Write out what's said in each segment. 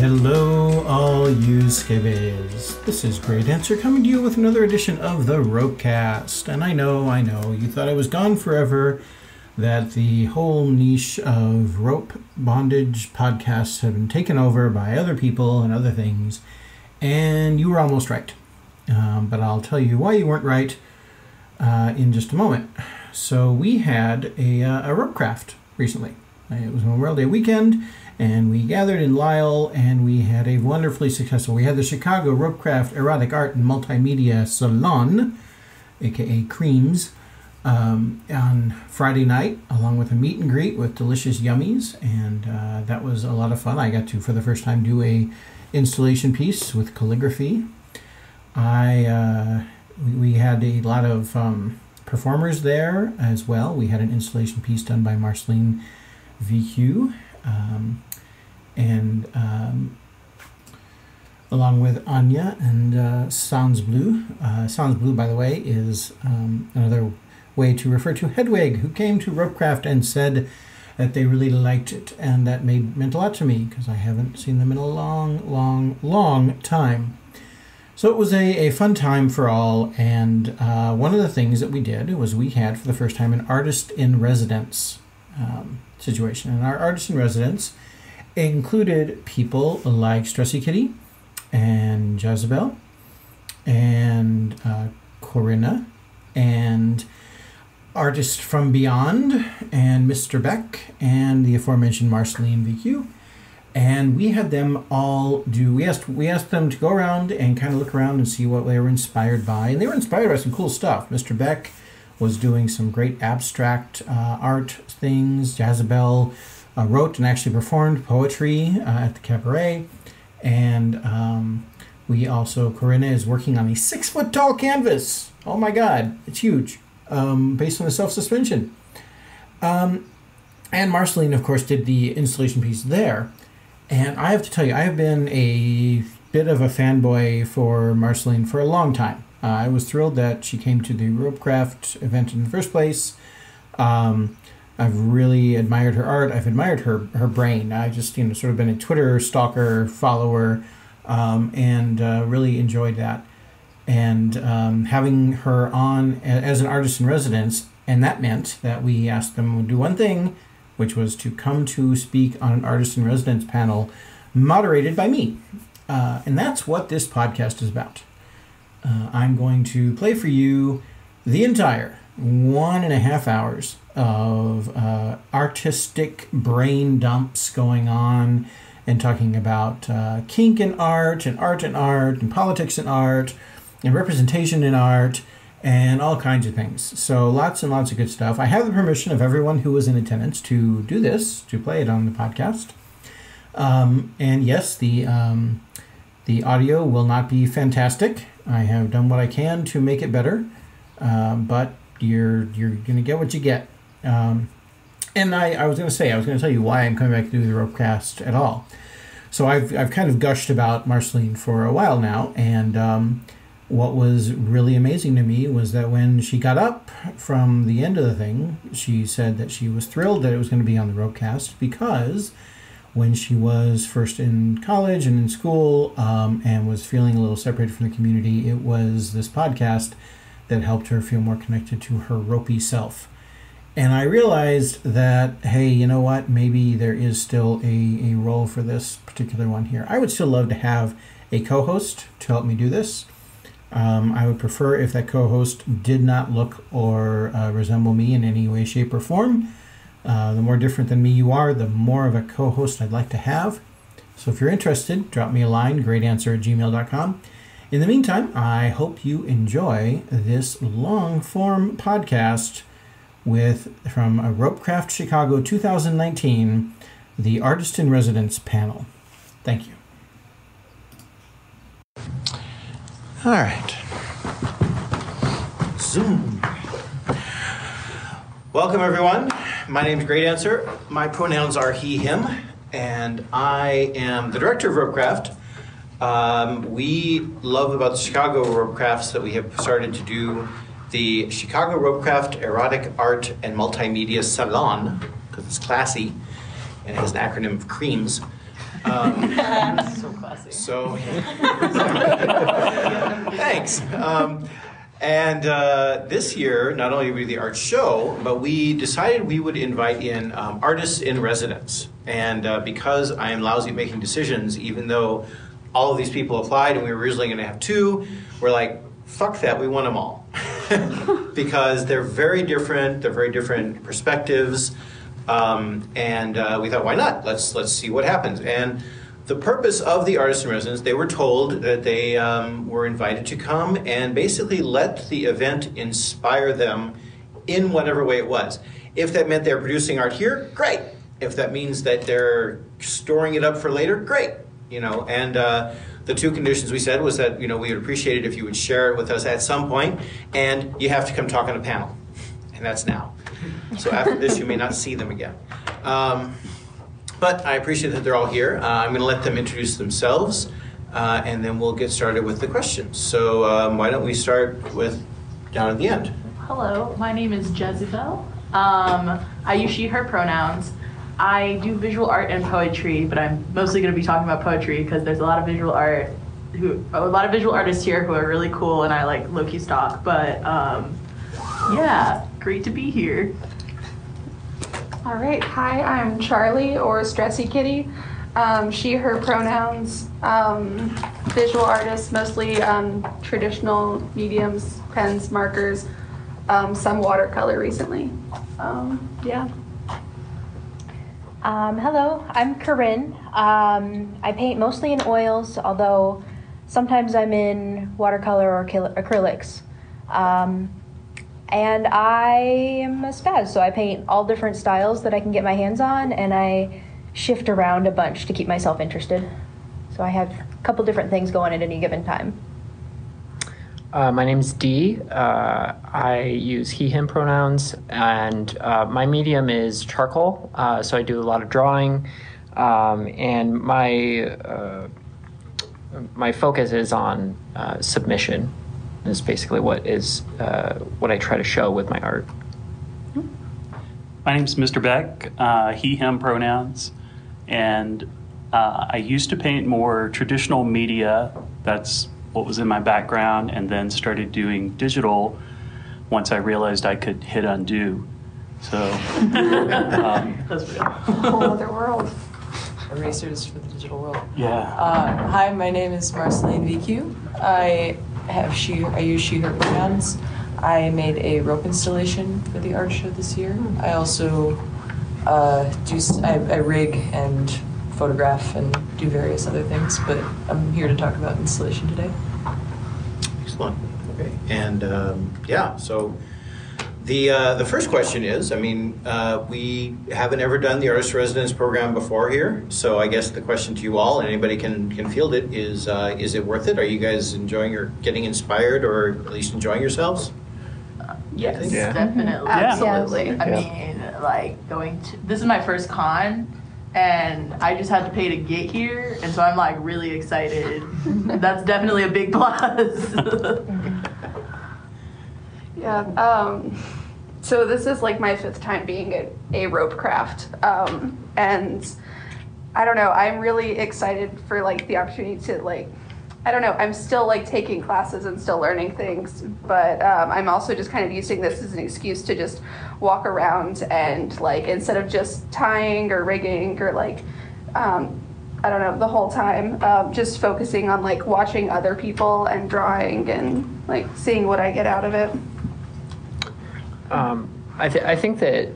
Hello all you skibbies. This is Graydancer coming to you with another edition of the Ropecast. And I know, you thought I was gone forever, that the whole niche of rope bondage podcasts have been taken over by other people and other things, and you were almost right. But I'll tell you why you weren't right in just a moment. So we had a Ropecraft recently. It was Memorial Day weekend, and we gathered in Lisle, and we had a wonderfully successful. We had the Chicago Ropecraft Erotic Art and Multimedia Salon, aka Creams, on Friday night, along with a meet and greet with delicious yummies, and that was a lot of fun. I got to, for the first time, do a installation piece with calligraphy. We had a lot of performers there as well. We had an installation piece done by Marceline VQ, and along with Anya and Sounds Blue. Sounds Blue, by the way, is another way to refer to Hedwig, who came to Ropecraft and said that they really liked it, and that meant a lot to me because I haven't seen them in a long time. So it was a fun time for all, and one of the things that we did was we had for the first time an artist in residence situation, and our artist in residence included people like Stressykitty and Jazzibel and Corinne and ArtistFromBeyond and Mr. Beck and the aforementioned Marceline VQ. And we had them all do, we asked them to go around and kind of look around and see what they were inspired by. And they were inspired by some cool stuff. Mr. Beck was doing some great abstract art things. Jazzibel wrote and actually performed poetry at the cabaret. And we also, Corinne is working on a 6-foot tall canvas. Oh my God, it's huge, based on the self-suspension. And Marceline, of course, did the installation piece there. And I have to tell you, I have been a bit of a fanboy for Marceline for a long time. I was thrilled that she came to the Ropecraft event in the first place. I've really admired her art. I've admired her brain. I just, sort of been a Twitter stalker, follower, and really enjoyed that. And having her on as an artist in residence, and that meant that we asked them to do one thing, which was to come to speak on an artist in residence panel moderated by me. And that's what this podcast is about. I'm going to play for you the entire 1.5 hours of artistic brain dumps going on and talking about kink in art and art in art and politics in art and representation in art and all kinds of things. So lots and lots of good stuff. I have the permission of everyone who was in attendance to do this, to play it on the podcast. And yes, the audio will not be fantastic. I have done what I can to make it better, but you're going to get what you get. And I was going to tell you why I'm coming back to do the Ropecast at all. So I've kind of gushed about Marceline for a while now, and what was really amazing to me was that when she got up from the end of the thing, she said that she was thrilled that it was going to be on the Ropecast because when she was first in college and in school and was feeling a little separated from the community, it was this podcast that helped her feel more connected to her ropey self. And I realized that, hey, you know what? Maybe there is still a role for this particular one here. I would still love to have a co-host to help me do this. I would prefer if that co-host did not look or resemble me in any way, shape, or form. The more different than me you are, the more of a co-host I'd like to have. So if you're interested, drop me a line, graydancer@gmail.com. In the meantime, I hope you enjoy this long-form podcast from a Ropecraft Chicago 2019, the Artist in Residence panel. Thank you. All right. Zoom. Welcome, everyone. My name is Graydancer. My pronouns are he, him, and I am the director of Ropecraft. We love about the Chicago Ropecrafts that we have started to do the Chicago Ropecraft Erotic Art and Multimedia Salon, because it's classy and it has an acronym of CREAMS. So classy. So, thanks. And this year, not only we do the art show, but we decided we would invite in artists in residence. And because I am lousy at making decisions, even though all of these people applied and we were originally going to have 2, we're like, fuck that, we want them all. Because they're very different perspectives. And we thought, why not? Let's see what happens. And the purpose of the artists in residence, they were told that they were invited to come and basically let the event inspire them in whatever way it was. If that meant they're producing art here, great. If that means that they're storing it up for later, great. And the 2 conditions we said was that we would appreciate it if you would share it with us at some point, and you have to come talk on a panel, and that's now. So after this, you may not see them again. But I appreciate that they're all here. I'm going to let them introduce themselves, and then we'll get started with the questions. So why don't we start with down at the end? Hello, my name is Jazzibel. I use she, her pronouns. I do visual art and poetry, but I'm mostly going to be talking about poetry because there's a lot of visual artists here who are really cool, and I like low-key stalk. But yeah, great to be here. All right, hi, I'm Charlie, or Stressykitty. She, her pronouns. Visual artist, mostly traditional mediums, pens, markers, some watercolor recently. Yeah. Hello, I'm Corinne. I paint mostly in oils, although sometimes I'm in watercolor or acrylics. And I am a spaz, so I paint all different styles that I can get my hands on, and I shift around a bunch to keep myself interested. So I have a couple different things going at any given time. My name's Dee. I use he, him pronouns, and my medium is charcoal, so I do a lot of drawing, and my focus is on submission. Is basically what I try to show with my art. My name's Mr. Beck, he, him pronouns, and I used to paint more traditional media. That's what was in my background, and then started doing digital once I realized I could hit undo. So That's real. Whole other world. Erasers for the digital world. yeah. Hi, my name is Marceline VQ. I use she, her pronouns. I made a rope installation for the art show this year. I also I rig and photograph and do various other things, but I'm here to talk about installation today. Excellent. Okay. And so the first question is, we haven't ever done the artist residence program before here, so I guess the question to you all, and anybody can field it, is it worth it? Are you guys enjoying or getting inspired, or at least enjoying yourselves? Yes, Yeah. definitely. Absolutely. I mean, like this is my first con, and I just had to pay to get here, and so I'm like really excited. That's definitely a big plus. Yeah. So this is like my 5th time being at a Ropecraft, and I don't know. I'm really excited for like the opportunity to I'm still like taking classes and still learning things, but I'm also just kind of using this as an excuse to just walk around and like instead of just tying or rigging or the whole time, just focusing on like watching other people and drawing and like seeing what I get out of it. I think that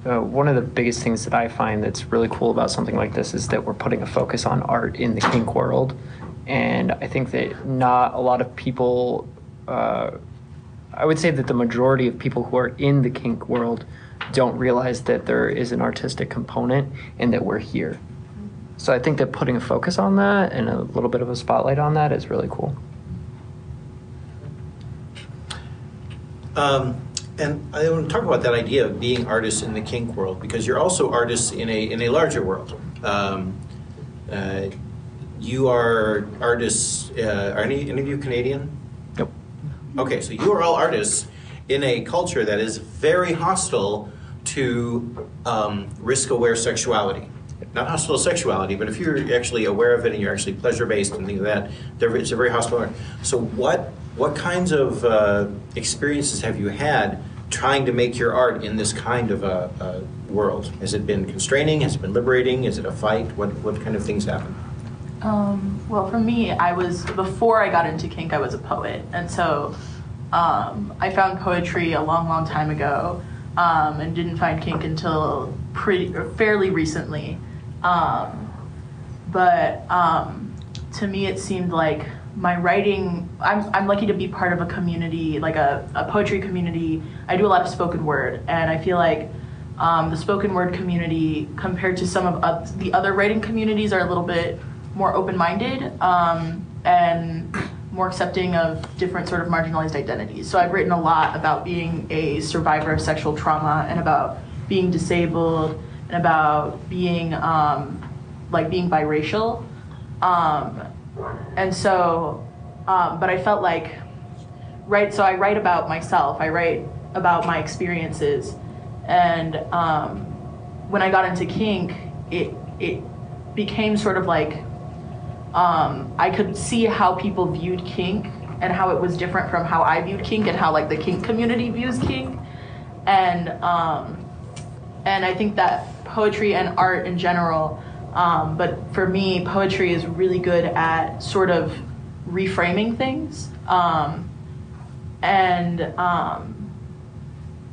one of the biggest things that I find that's really cool about something like this is that we're putting a focus on art in the kink world. And I think that not a lot of people, I would say that the majority of people who are in the kink world don't realize that there is an artistic component and that we're here. So I think that putting a focus on that and a little bit of a spotlight on that is really cool. And I want to talk about that idea of being artists in the kink world, because you're also artists in a larger world. You are artists. Are any of you Canadian? Nope. Okay, so you are all artists in a culture that is very hostile to risk-aware sexuality. not hostile sexuality, but if you're actually aware of it and you're actually pleasure-based and things like that, it's a very hostile art. So what kinds of experiences have you had trying to make your art in this kind of a world? Has it been constraining? Has it been liberating? Is it a fight? What kind of things happen? Well, for me, before I got into kink, I was a poet. And so I found poetry a long, long time ago and didn't find kink until fairly recently. But to me, it seemed like my writing, I'm lucky to be part of a community, like a poetry community. I do a lot of spoken word, and I feel like the spoken word community, compared to some of the other writing communities, are a little bit more open-minded and more accepting of different sort of marginalized identities. So I've written a lot about being a survivor of sexual trauma and about being disabled and about being being biracial. And so, but I felt like, so I write about myself, I write about my experiences, and when I got into kink, it became sort of like, I could see how people viewed kink and how it was different from how I viewed kink and how like the kink community views kink. And I think that poetry and art in general, but for me, poetry is really good at sort of reframing things.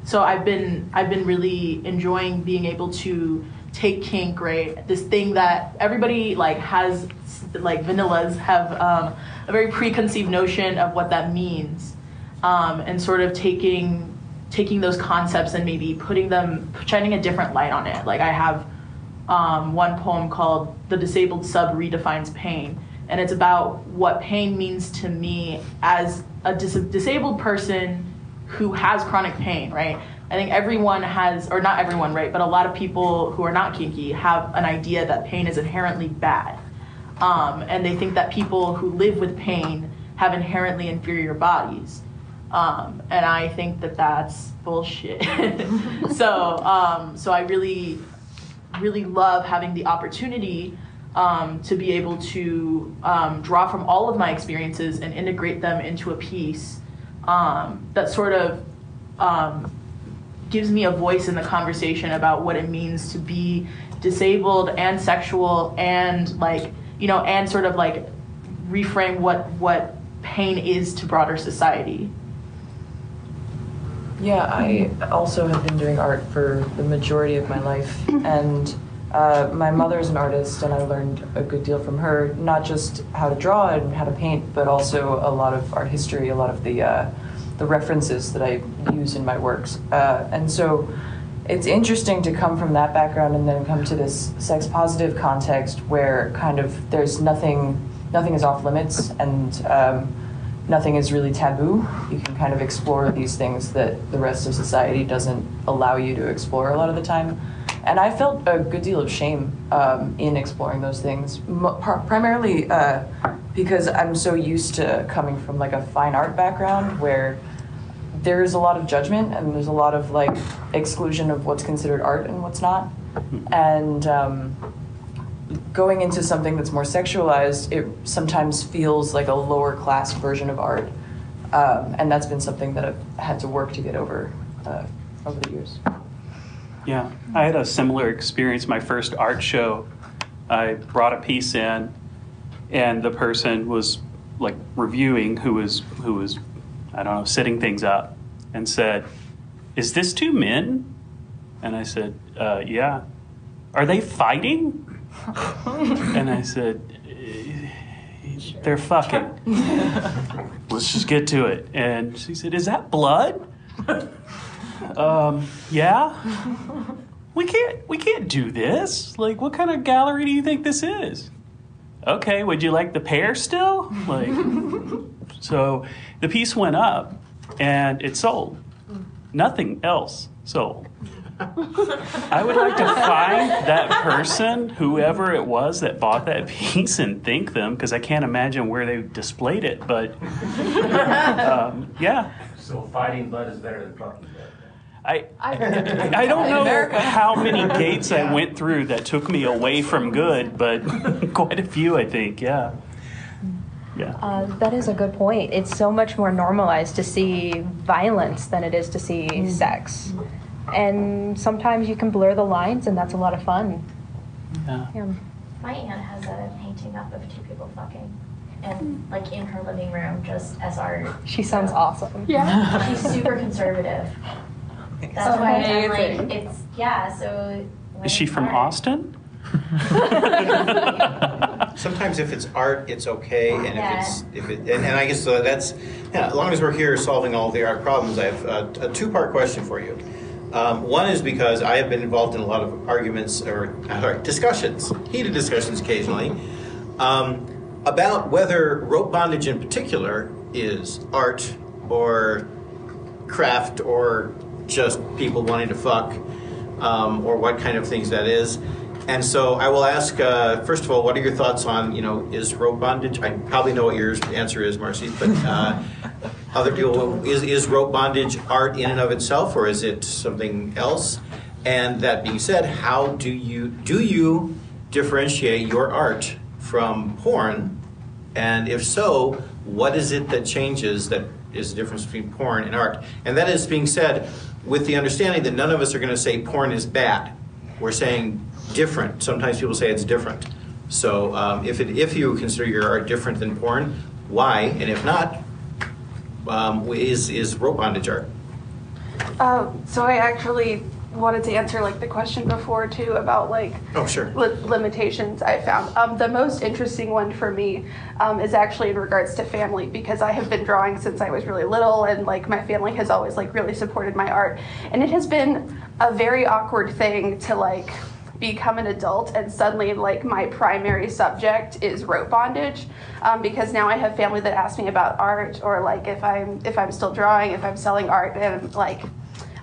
So I've been really enjoying being able to take kink, right? This thing that everybody has, vanillas have a very preconceived notion of what that means, and sort of taking those concepts and maybe shining a different light on it. Like I have one poem called "The Disabled Sub Redefines Pain," and it's about what pain means to me as a disabled person who has chronic pain, right? I think everyone has, or not everyone, right, but a lot of people who are not kinky have an idea that pain is inherently bad. And they think that people who live with pain have inherently inferior bodies. And I think that that's bullshit. So I really, really love having the opportunity to be able to draw from all of my experiences and integrate them into a piece that sort of gives me a voice in the conversation about what it means to be disabled and sexual, and and sort of reframe what pain is to broader society. Yeah, I also have been doing art for the majority of my life, and my mother's an artist, and I learned a good deal from her, not just how to draw and how to paint, but also a lot of art history, a lot of the references that I use in my works. And so it's interesting to come from that background and then come to this sex-positive context where kind of there's nothing is off limits, and nothing is really taboo. You can kind of explore these things that the rest of society doesn't allow you to explore a lot of the time. And I felt a good deal of shame in exploring those things, primarily because I'm so used to coming from a fine art background where there's a lot of judgment and there's a lot of exclusion of what's considered art and what's not. And going into something that's more sexualized, it sometimes feels like a lower class version of art. And that's been something that I've had to work to get over the years. Yeah, I had a similar experience. My first art show, I brought a piece in, and the person was reviewing, who was I don't know, setting things up, and said, "Is this two men?" And I said, "Yeah." "Are they fighting?" And I said, "They're fucking." "Let's just get to it." And she said, "Is that blood?" Yeah. We can't do this. What kind of gallery do you think this is?" "Okay, would you like the pair still?" So the piece went up and it sold. Nothing else sold. I would like to find that person, whoever it was that bought that piece, and thank them, because I can't imagine where they displayed it, but yeah. So fighting blood is better than fucking blood? I don't know how many gates I went through that took me away from good, but quite a few, I think. Yeah. That is a good point. It's so much more normalized to see violence than it is to see sex. And sometimes you can blur the lines, and that's a lot of fun. Yeah. My aunt has a painting up of two people fucking, and like in her living room, just as art. She sounds awesome. Yeah. She's super conservative. That's why I'm like, it's, so. Is she from Austin? Sometimes if it's art, it's okay, and and I guess that's, as long as we're here solving all the art problems, I have a two-part question for you. One is because I have been involved in a lot of arguments or discussions, heated discussions occasionally, about whether rope bondage in particular is art or craft or just people wanting to fuck, or what kind of things that is. And so I will ask, first of all, what are your thoughts on, is rope bondage? I probably know what your answer is, Marcy, but other people, is rope bondage art in and of itself, or is it something else? And that being said, how do you differentiate your art from porn? And if so, what is it that changes that is the difference between porn and art? And that is being said with the understanding that none of us are going to say porn is bad. We're saying different. Sometimes people say it's different. So if you consider your art different than porn, why? And if not, is rope bondage art? So I actually wanted to answer the question before too about limitations I found. The most interesting one for me is actually in regards to family, because I have been drawing since I was really little, and my family has always really supported my art, and it has been a very awkward thing to become an adult and suddenly my primary subject is rope bondage, because now I have family that asks me about art, or if I'm still drawing, if I'm selling art, and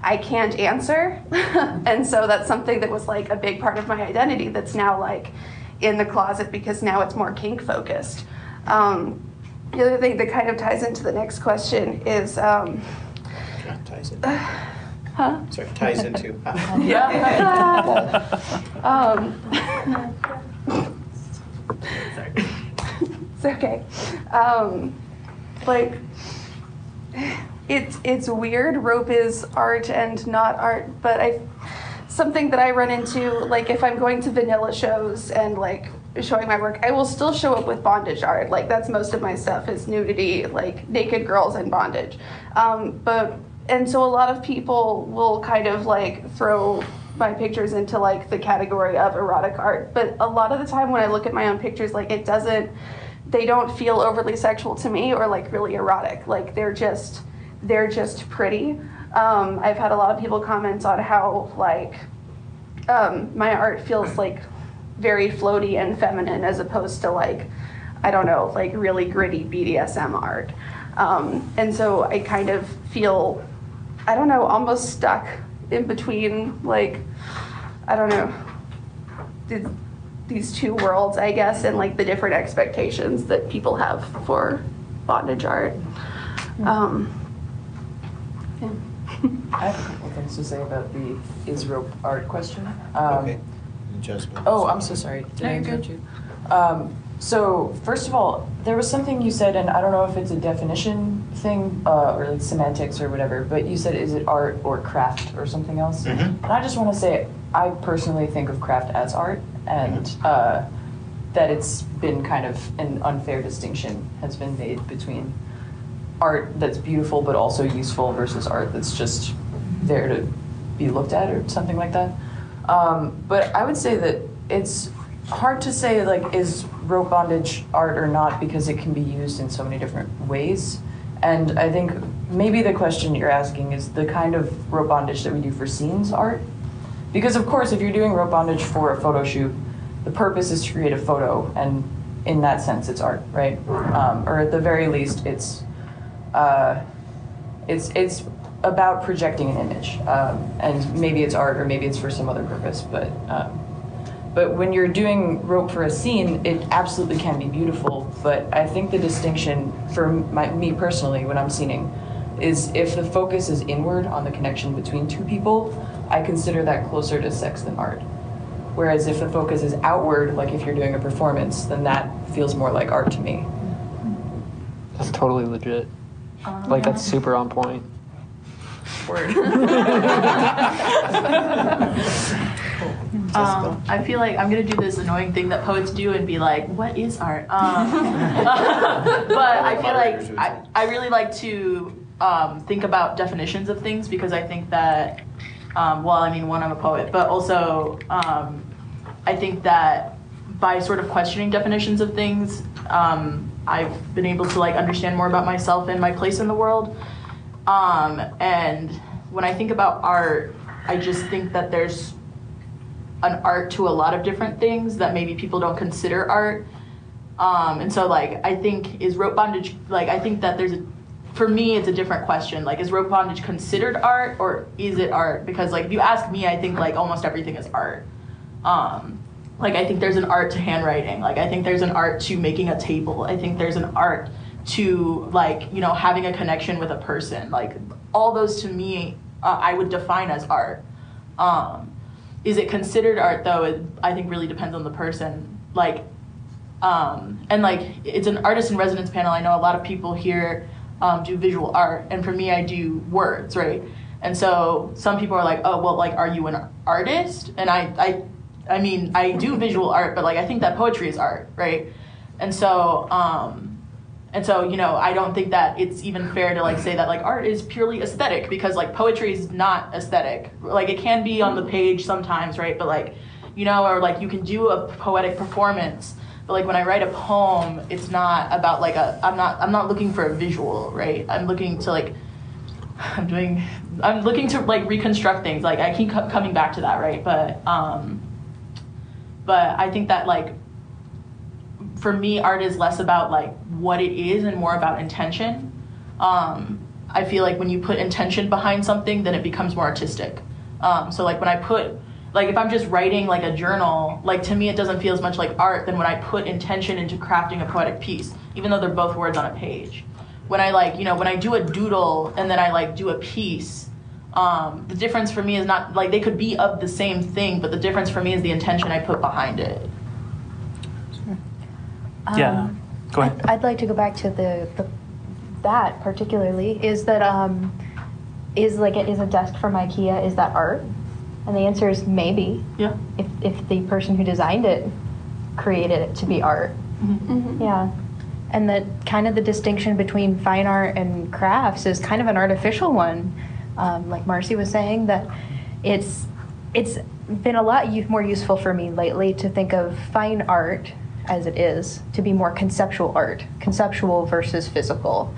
I can't answer. And so that's something that was a big part of my identity that's now in the closet, because now it's more kink focused. The other thing that kind of ties into the next question is ties into. Huh? Sorry, ties into. It's okay. It's weird. Rope is art and not art, but something that I run into, if I'm going to vanilla shows and showing my work, I will still show up with bondage art. That's most of my stuff is nudity, naked girls in bondage. And so a lot of people will kind of throw my pictures into the category of erotic art, but a lot of the time when I look at my own pictures, they don't feel overly sexual to me or really erotic. They're just pretty. I've had a lot of people comment on how my art feels very floaty and feminine, as opposed to I don't know, really gritty BDSM art. And so I kind of feel, I don't know, almost stuck in between I don't know, these two worlds, I guess, and the different expectations that people have for bondage art. Yeah. I have a couple things to say about the is rope art question. Okay. Jazzibel. Oh, I'm so sorry. Did I interrupt you? So first of all, there was something you said, and I don't know if it's a definition thing or semantics or whatever, but you said, is it art or craft or something else? Mm-hmm. And I just want to say, I personally think of craft as art, and that it's been kind of an unfair distinction has been made between art that's beautiful but also useful versus art that's just there to be looked at or something like that. But I would say that it's hard to say is rope bondage art or not, because it can be used in so many different ways. And I think maybe the question you're asking is the kind of rope bondage that we do for scenes art. Because of course, if you're doing rope bondage for a photo shoot, the purpose is to create a photo, and in that sense, it's art, right? Or at the very least, it's about projecting an image, and maybe it's art or maybe it's for some other purpose. But when you're doing rope for a scene, it absolutely can be beautiful. But I think the distinction for me personally, when I'm scening, is if the focus is inward on the connection between two people, I consider that closer to sex than art. Whereas if the focus is outward, like if you're doing a performance, then that feels more like art to me. That's totally legit. Like, that's super on point. Word. I feel like I'm gonna do this annoying thing that poets do and be like, what is art? But I feel like I really like to think about definitions of things, because I think that, well, I mean, one, I'm a poet, but also I think that by sort of questioning definitions of things, I've been able to like understand more about myself and my place in the world. And when I think about art, I just think that there's an art to a lot of different things that maybe people don't consider art. And so like, I think, is rope bondage, like, I think that for me, it's a different question. Like, is rope bondage considered art, or is it art? Because like, if you ask me, I think like almost everything is art. Like, I think there's an art to handwriting. Like, I think there's an art to making a table. I think there's an art to like, you know, having a connection with a person. Like, all those to me, I would define as art. Is it considered art though? It, I think, really depends on the person. Like, and like, it's an artist in residence panel. I know a lot of people here do visual art, and for me, I do words, right? And so some people are like, oh, well, like, are you an artist? And I mean, I do visual art, but like, I think that poetry is art, right? And so, you know, I don't think that it's even fair to like say that like art is purely aesthetic, because like poetry is not aesthetic. Like, it can be on the page sometimes, right? But like, you know, or like you can do a poetic performance, but like when I write a poem, it's not about like I'm not looking for a visual, right? I'm looking to like, I'm looking to like reconstruct things. Like, I keep coming back to that, right? But I think that like, for me, art is less about like what it is and more about intention. I feel like when you put intention behind something, then it becomes more artistic. So like when I put, like if I'm just writing like a journal, like to me it doesn't feel as much like art than when I put intention into crafting a poetic piece, even though they're both words on a page. When I like, you know, when I do a doodle and then I like do a piece, the difference for me is not, like they could be of the same thing, but the difference for me is the intention I put behind it. Yeah, go ahead. I'd like to go back to that particularly. Is that is a desk from IKEA, is that art? And the answer is maybe. Yeah. If the person who designed it created it to be art. Mm-hmm. Yeah. And that kind of the distinction between fine art and crafts is kind of an artificial one. Like Marcy was saying, that it's been a lot more useful for me lately to think of fine art as it is, to be more conceptual art, conceptual versus physical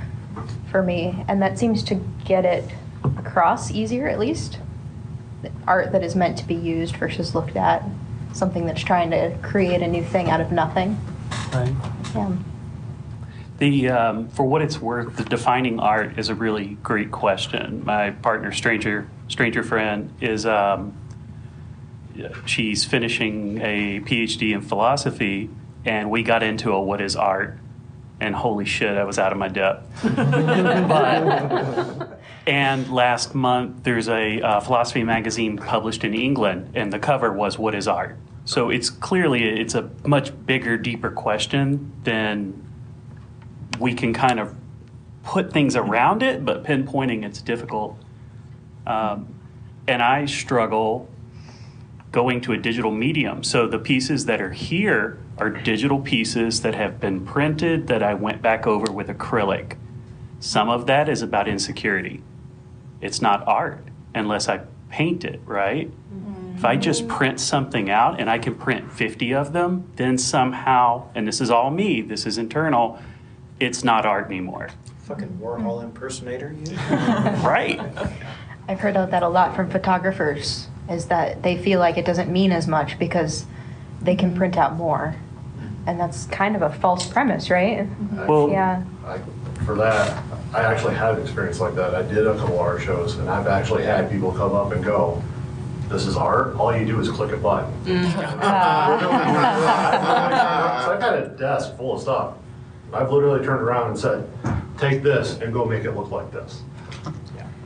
for me. And that seems to get it across easier, at least. Art that is meant to be used versus looked at, something that's trying to create a new thing out of nothing. Right. Yeah. For what it's worth, the defining art is a really great question. My partner, stranger friend, is she's finishing a PhD in philosophy, and we got into a what is art, and holy shit, I was out of my depth. And last month, there's a philosophy magazine published in England, and the cover was what is art. So it's a much bigger, deeper question than we can kind of put things around it, but pinpointing it's difficult. And I struggle going to a digital medium. So the pieces that are here are digital pieces that have been printed that I went back over with acrylic. Some of that is about insecurity. It's not art unless I paint it, right? Mm-hmm. If I just print something out and I can print 50 of them, then somehow, and this is all me, this is internal, it's not art anymore. Fucking Warhol impersonator, you? Right. I've heard that a lot from photographers, is that they feel like it doesn't mean as much because they can print out more. And that's kind of a false premise, right? Well, yeah. For that, I actually had an experience like that. I did a couple art shows, and I've actually had people come up and go, "This is art. All you do is click a button." So I've got a desk full of stuff. I've literally turned around and said, "Take this and go make it look like this."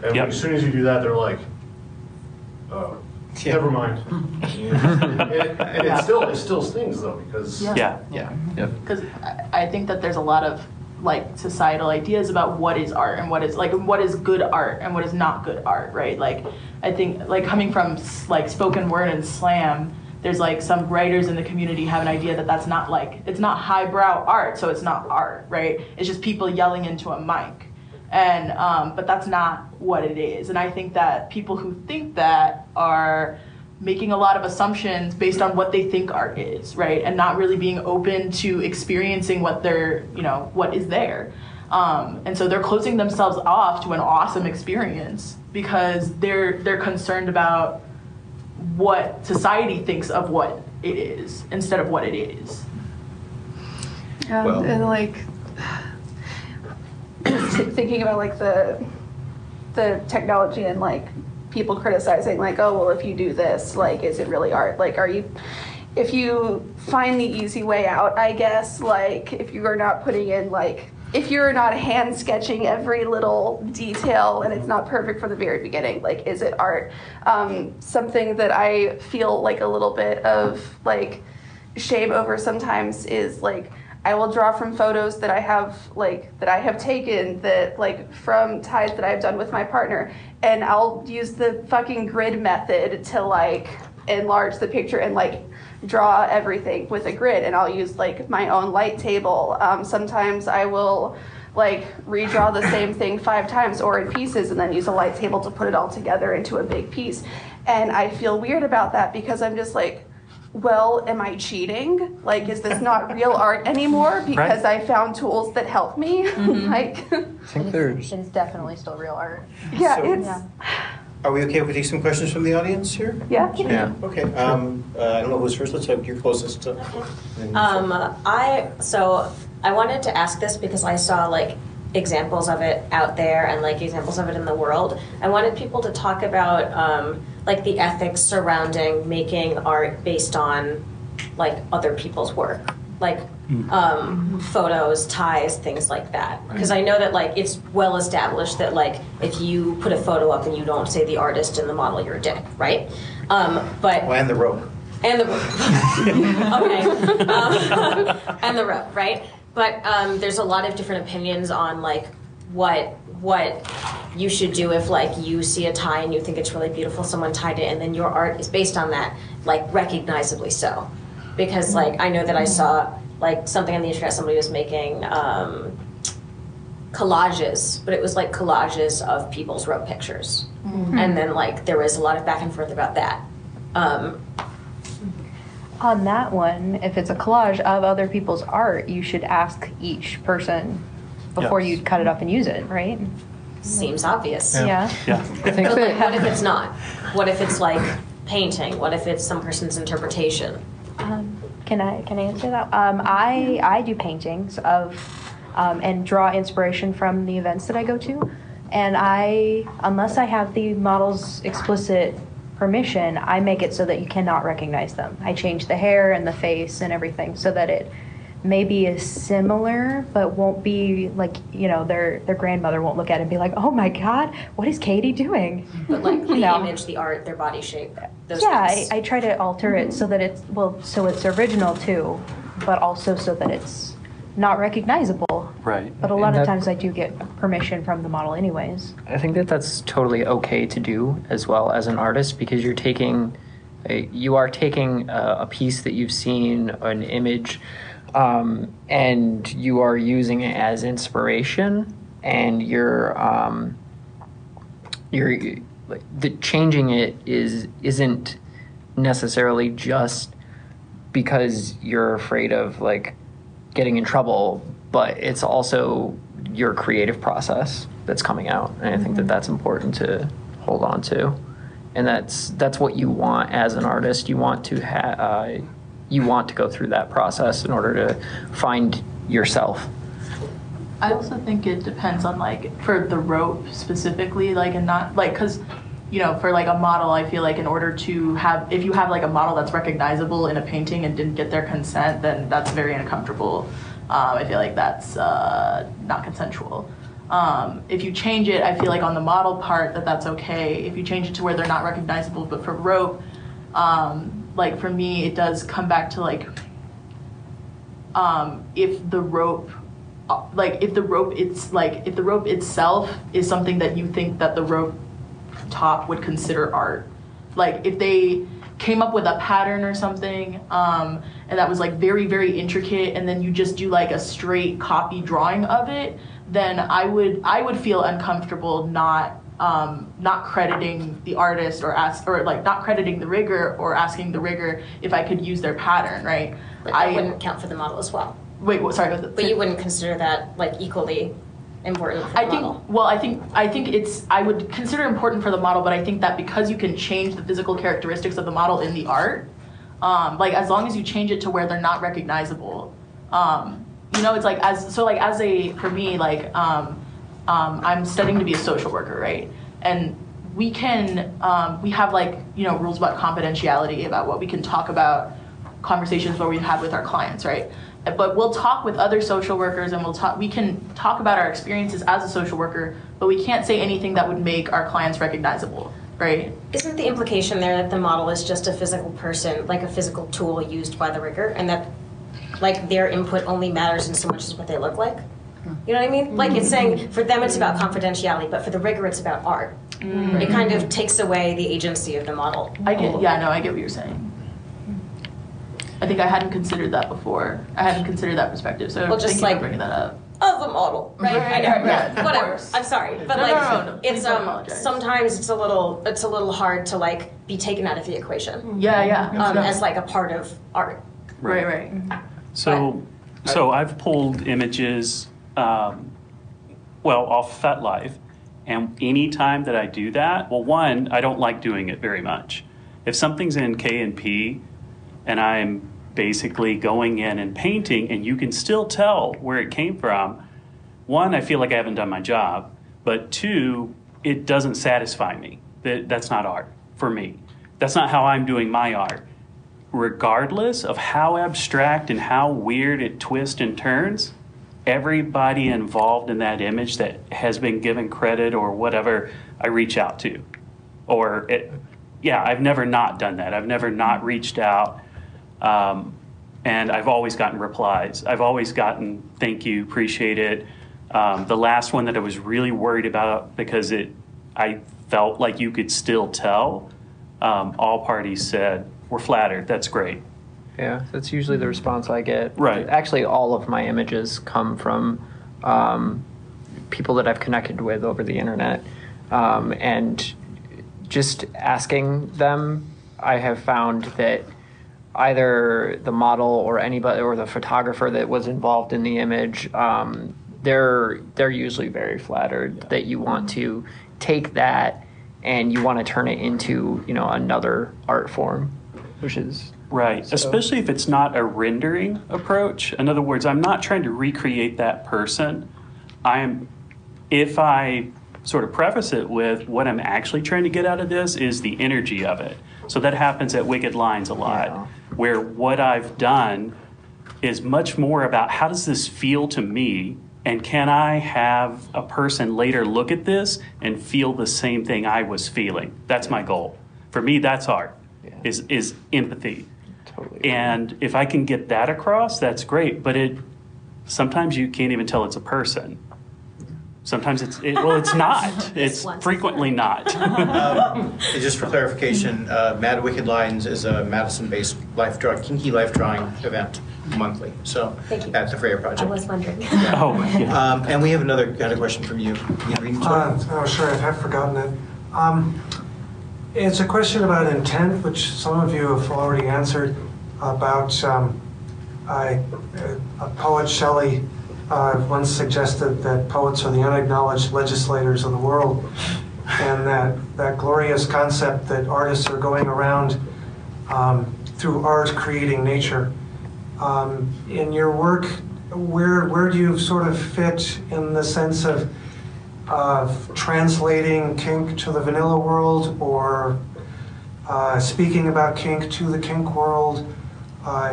And Yep. as soon as you do that, they're like, oh, never mind. and it still stings though, because Yeah. Yep. Because I think that there's a lot of like societal ideas about what is art and what is good art and what is not good art, right? Like I think like coming from like spoken word and slam, there's like some writers in the community have an idea that that's not like, it's not highbrow art, so it's not art, right? It's just people yelling into a mic. And but that's not what it is. And I think that people who think that are making a lot of assumptions based on what they think art is, right? And not really being open to experiencing what they're, what is there. And so they're closing themselves off to an awesome experience because they're concerned about what society thinks of what it is instead of what it is. Well- And like thinking about like the technology and like people criticizing like, oh well, if you do this, like, is it really art? Like, if you find the easy way out, I guess, like if you are not putting in like, if you're not hand sketching every little detail and it's not perfect from the very beginning, like, is it art? Something that I feel like a little bit of like shame over sometimes is like, I will draw from photos that I have taken that like from ties that I've done with my partner, and I'll use the fucking grid method to like enlarge the picture and like draw everything with a grid, and I'll use like my own light table. Sometimes I will like redraw the same thing 5 times or in pieces and then use a light table to put it all together into a big piece. And I feel weird about that because I'm just like, well, am I cheating? Like, is this not real art anymore because I found tools that help me? Like, I think there's. It is definitely still real art. yeah, So- it's, Are we okay if we take some questions from the audience here? yeah. Yeah. Okay. I don't know who's first. Let's have your closest. I wanted to ask this because I saw like examples of it out there and like examples of it in the world. I wanted people to talk about like the ethics surrounding making art based on like other people's work, like photos, ties, things like that. Because I know that like it's well established that like if you put a photo up and you don't say the artist and the model, you're a dick, right? But And the rope. and the okay, and the rope, right? But there's a lot of different opinions on like what you should do if like you see a tie and you think it's really beautiful, someone tied it, and then your art is based on that, like recognizably so. Because like I know that I saw like something on the internet, somebody was making collages, but it was like collages of people's rope pictures, and then like there was a lot of back and forth about that. On that one, if it's a collage of other people's art, you should ask each person before Yes. you cut it up and use it, right? Seems obvious. Yeah. Yeah. I think But like, that. what if it's not? What if it's like painting? What if it's some person's interpretation? Can I answer that? I do paintings of and draw inspiration from the events that I go to, and unless I have the model's explicit permission, I make it so that you cannot recognize them. I change the hair and the face and everything so that it maybe is similar, but won't be like, their grandmother won't look at it and be like, oh my God, what is Katie doing? But like the No. image, the art, their body shape, those Yeah, things. I try to alter it so that so it's original too, but also so that it's not recognizable. Right. But a lot And of that- times I do get permission from the model anyways. I think that that's totally okay to do as well as an artist, because you are taking a piece that you've seen, an image, and you are using it as inspiration, and changing it isn't necessarily just because you're afraid of like getting in trouble, but it's also your creative process that's coming out, and I think that that's important to hold on to, and that's what you want as an artist. You want to go through that process in order to find yourself. I also think it depends on like for the rope specifically, like, and not like, because for like a model, I feel like in order to if you have like a model that's recognizable in a painting and didn't get their consent, then that's very uncomfortable. I feel like that's not consensual. If you change it, I feel like on the model part that's okay. If you change it to where they're not recognizable, but for rope, like for me, it does come back to like, if the rope itself is something that you think that the rope top would consider art. Like if they came up with a pattern or something, and that was like very, very intricate, and then you just do like a straight copy drawing of it, then I would feel uncomfortable not crediting the artist or not crediting the rigger or asking the rigger if I could use their pattern, right? But that wouldn't count for the model as well. Wait, what, sorry. But you wouldn't consider that like equally important for the model? Well, I think I would consider important for the model, but I think that because you can change the physical characteristics of the model in the art, like as long as you change it to where they're not recognizable, it's like for me, like I'm studying to be a social worker, right? And we have like, rules about confidentiality, about what we can talk about, conversations where we've had with our clients, right? But we'll talk with other social workers, and we can talk about our experiences as a social worker, but we can't say anything that would make our clients recognizable, right? Isn't the implication there that the model is just a physical person, like a physical tool used by the rigger, and that like their input only matters in so much as what they look like? You know what I mean? Like it's saying for them it's about confidentiality, but for the rigger it's about art. It kind of takes away the agency of the model. I get what you're saying. I think I hadn't considered that before. I hadn't considered that perspective. So just thank you for bringing that up. Of the model, right? Yeah, whatever. I'm sorry, but no, it's sometimes it's a little hard to like be taken out of the equation. As like a part of art. Right. So I've pulled images, off FetLife, and any time that I do that, well, one, I don't like doing it very much. If something's in K&P, and I'm basically going in and painting, and you can still tell where it came from, one, I feel like I haven't done my job, but two, it doesn't satisfy me. That's not art for me. That's not how I'm doing my art. Regardless of how abstract and how weird it twists and turns, everybody involved in that image that has been given credit or whatever, I reach out to. I've never not done that. I've never not reached out. And I've always gotten replies. I've always gotten thank you, appreciate it. The last one that I was really worried about because I felt like you could still tell, all parties said, we're flattered, that's great. Yeah, that's usually the response I get. Right. Actually, all of my images come from people that I've connected with over the internet. And just asking them, I have found that either the model or anybody or the photographer that was involved in the image, they're usually very flattered that you want to take that and you want to turn it into another art form, which is right. So. Especially if it's not a rendering approach. In other words, I'm not trying to recreate that person. If I sort of preface it with what I'm actually trying to get out of this is the energy of it. So that happens at Wicked Lines a lot, where what I've done is much more about how does this feel to me, and can I have a person later look at this and feel the same thing I was feeling? That's my goal. For me, that's art, is empathy. Totally. And if I can get that across, that's great. But sometimes you can't even tell it's a person. Sometimes it's not. It's frequently not. Just for clarification, Mad Wicked Lines is a Madison-based kinky life drawing event monthly. So at the Freya Project. I was wondering. And we have another question from you. Sure, I've forgotten it. It's a question about intent, which some of you have already answered. About a poet, Shelley. Once suggested that poets are the unacknowledged legislators of the world, and that glorious concept that artists are going around through art creating nature. In your work, where do you sort of fit in the sense of translating kink to the vanilla world, or speaking about kink to the kink world?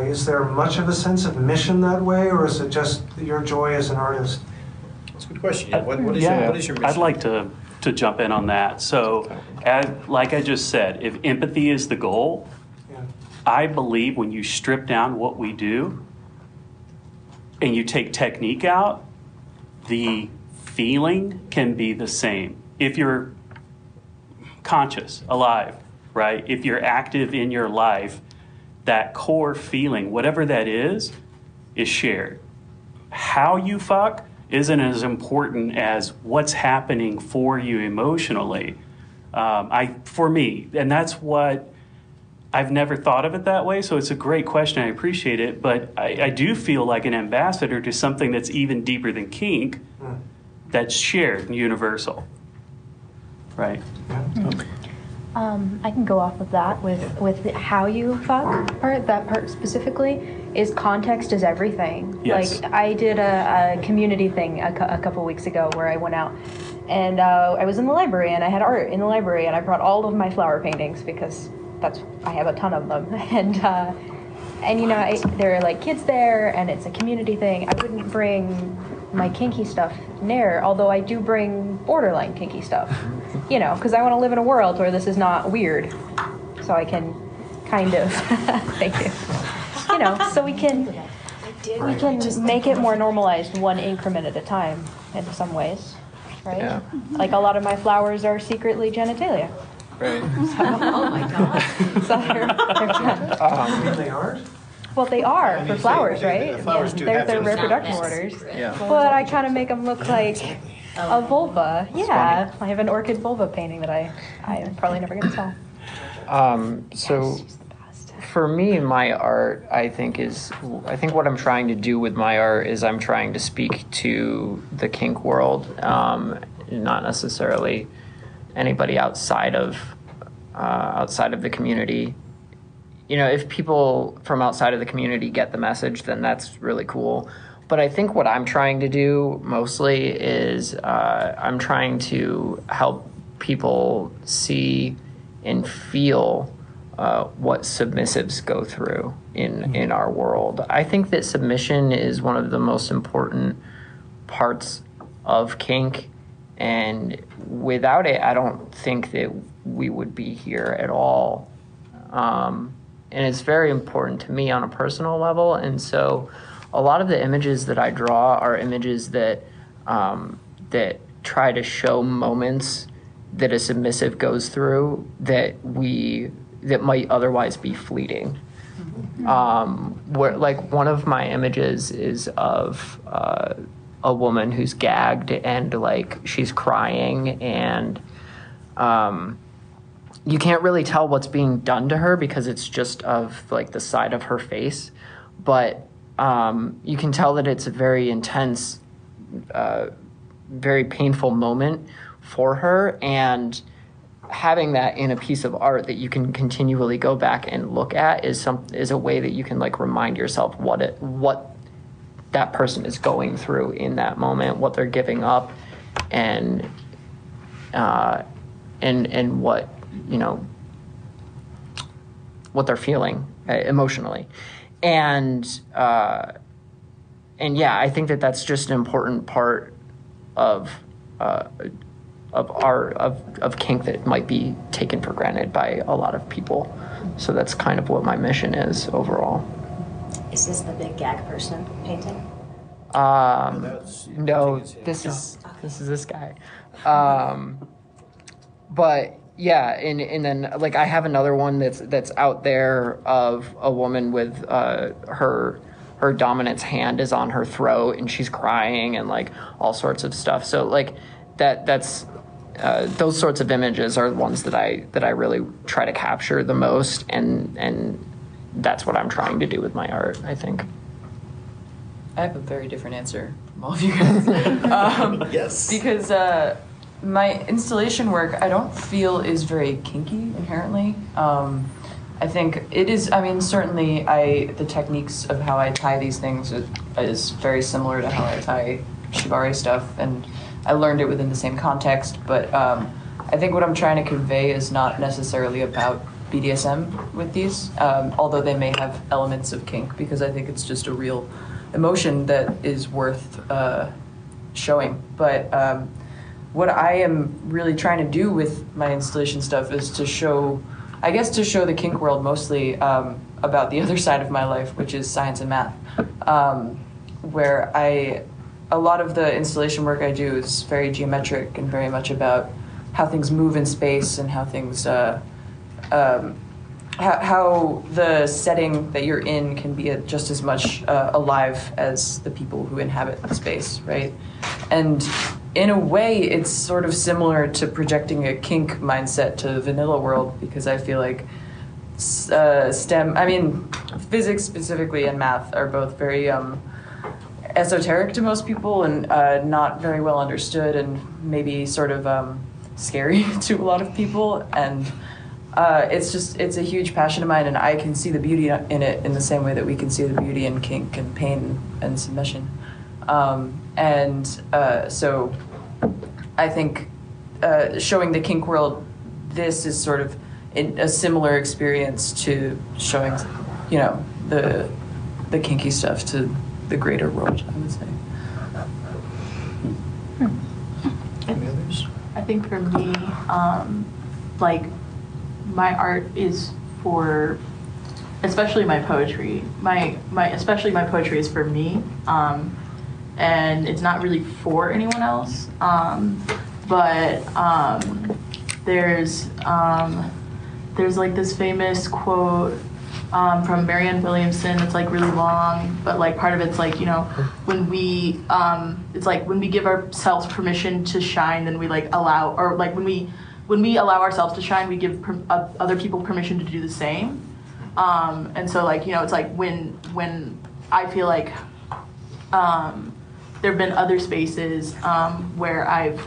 Is there much of a sense of mission that way, or is it just your joy as an artist? a good question. What is your mission? I'd like to jump in on that. So, like I just said, if empathy is the goal, I believe when you strip down what we do and you take technique out, the feeling can be the same. If you're conscious, alive, right? If you're active in your life, that core feeling, whatever that is shared. How you fuck isn't as important as what's happening for you emotionally. For me, and that's what I've never thought of it that way. So it's a great question. I appreciate it, but I do feel like an ambassador to something that's even deeper than kink, that's shared and universal, right? I can go off of that with the how you fuck part. That part specifically is context is everything. Yes. Like I did a community thing a couple weeks ago where I went out and I was in the library and I had art in the library and I brought all of my flower paintings because I have a ton of them and you know there are like kids there and it's a community thing. I wouldn't bring my kinky stuff near, although I do bring borderline kinky stuff, you know, because I want to live in a world where this is not weird, so I can kind of thank you, you know, so we can make it more normalized one increment at a time in some ways, right? Yeah. Like a lot of my flowers are secretly genitalia. Right. So, oh my god. So they're They are? well, they are for flowers, right? The flowers do They're have their genitalia. reproductive orders. Yeah. But I kind of make them look like a vulva. Yeah, I have an orchid vulva painting that I'm probably never going to sell. So for me, my art, I think what I'm trying to do with my art is I'm trying to speak to the kink world, not necessarily anybody outside of the community. You know, if people from outside of the community get the message, then that's really cool. But I think what I'm trying to do mostly is I'm trying to help people see and feel what submissives go through in our world. I think that submission is one of the most important parts of kink, and without it, I don't think that we would be here at all. And it's very important to me on a personal level, and so a lot of the images that I draw are images that that try to show moments that a submissive goes through that might otherwise be fleeting. Where like one of my images is of a woman who's gagged and like she's crying and you can't really tell what's being done to her because it's just of like the side of her face, but you can tell that it's a very intense, very painful moment for her, and having that in a piece of art that you can continually go back and look at is a way that you can like remind yourself what that person is going through in that moment, what they're giving up, and what, you know, what they're feeling emotionally. And yeah, I think that that's just an important part of art, of kink that might be taken for granted by a lot of people. So that's kind of what my mission is overall. Is this the big gag person painting? No, this is this guy. But yeah, and then like I have another one that's out there of a woman with her dominant's hand is on her throat and she's crying and like all sorts of stuff. So like that's those sorts of images are the ones that I really try to capture the most, and that's what I'm trying to do with my art, I think. I have a very different answer from all of you guys. Yes. Because my installation work, I don't feel is very kinky inherently. I think it is, I mean, certainly the techniques of how I tie these things is very similar to how I tie shibari stuff, and I learned it within the same context, but I think what I'm trying to convey is not necessarily about BDSM with these, although they may have elements of kink, because I think it's just a real emotion that is worth showing. But what I am really trying to do with my installation stuff is to show the kink world mostly about the other side of my life, which is science and math, where a lot of the installation work I do is very geometric and very much about how things move in space and how things, how the setting that you're in can be just as much alive as the people who inhabit the space, right? And in a way, it's sort of similar to projecting a kink mindset to the vanilla world, because I feel like physics specifically and math are both very esoteric to most people and not very well understood and maybe sort of scary to a lot of people. And it's a huge passion of mine, and I can see the beauty in it in the same way that we can see the beauty in kink and pain and submission. So I think showing the kink world, this is sort of a similar experience to showing, the kinky stuff to the greater world, I would say. Any others? I think for me, my art is for, especially my poetry. Especially my poetry is for me, and it's not really for anyone else. There's like this famous quote from Marianne Williamson. It's like really long, but like part of it's like, when we it's like when we give ourselves permission to shine, then we like allow, or like when we allow ourselves to shine, we give other people permission to do the same. And so like, it's like when I feel like there have been other spaces where I've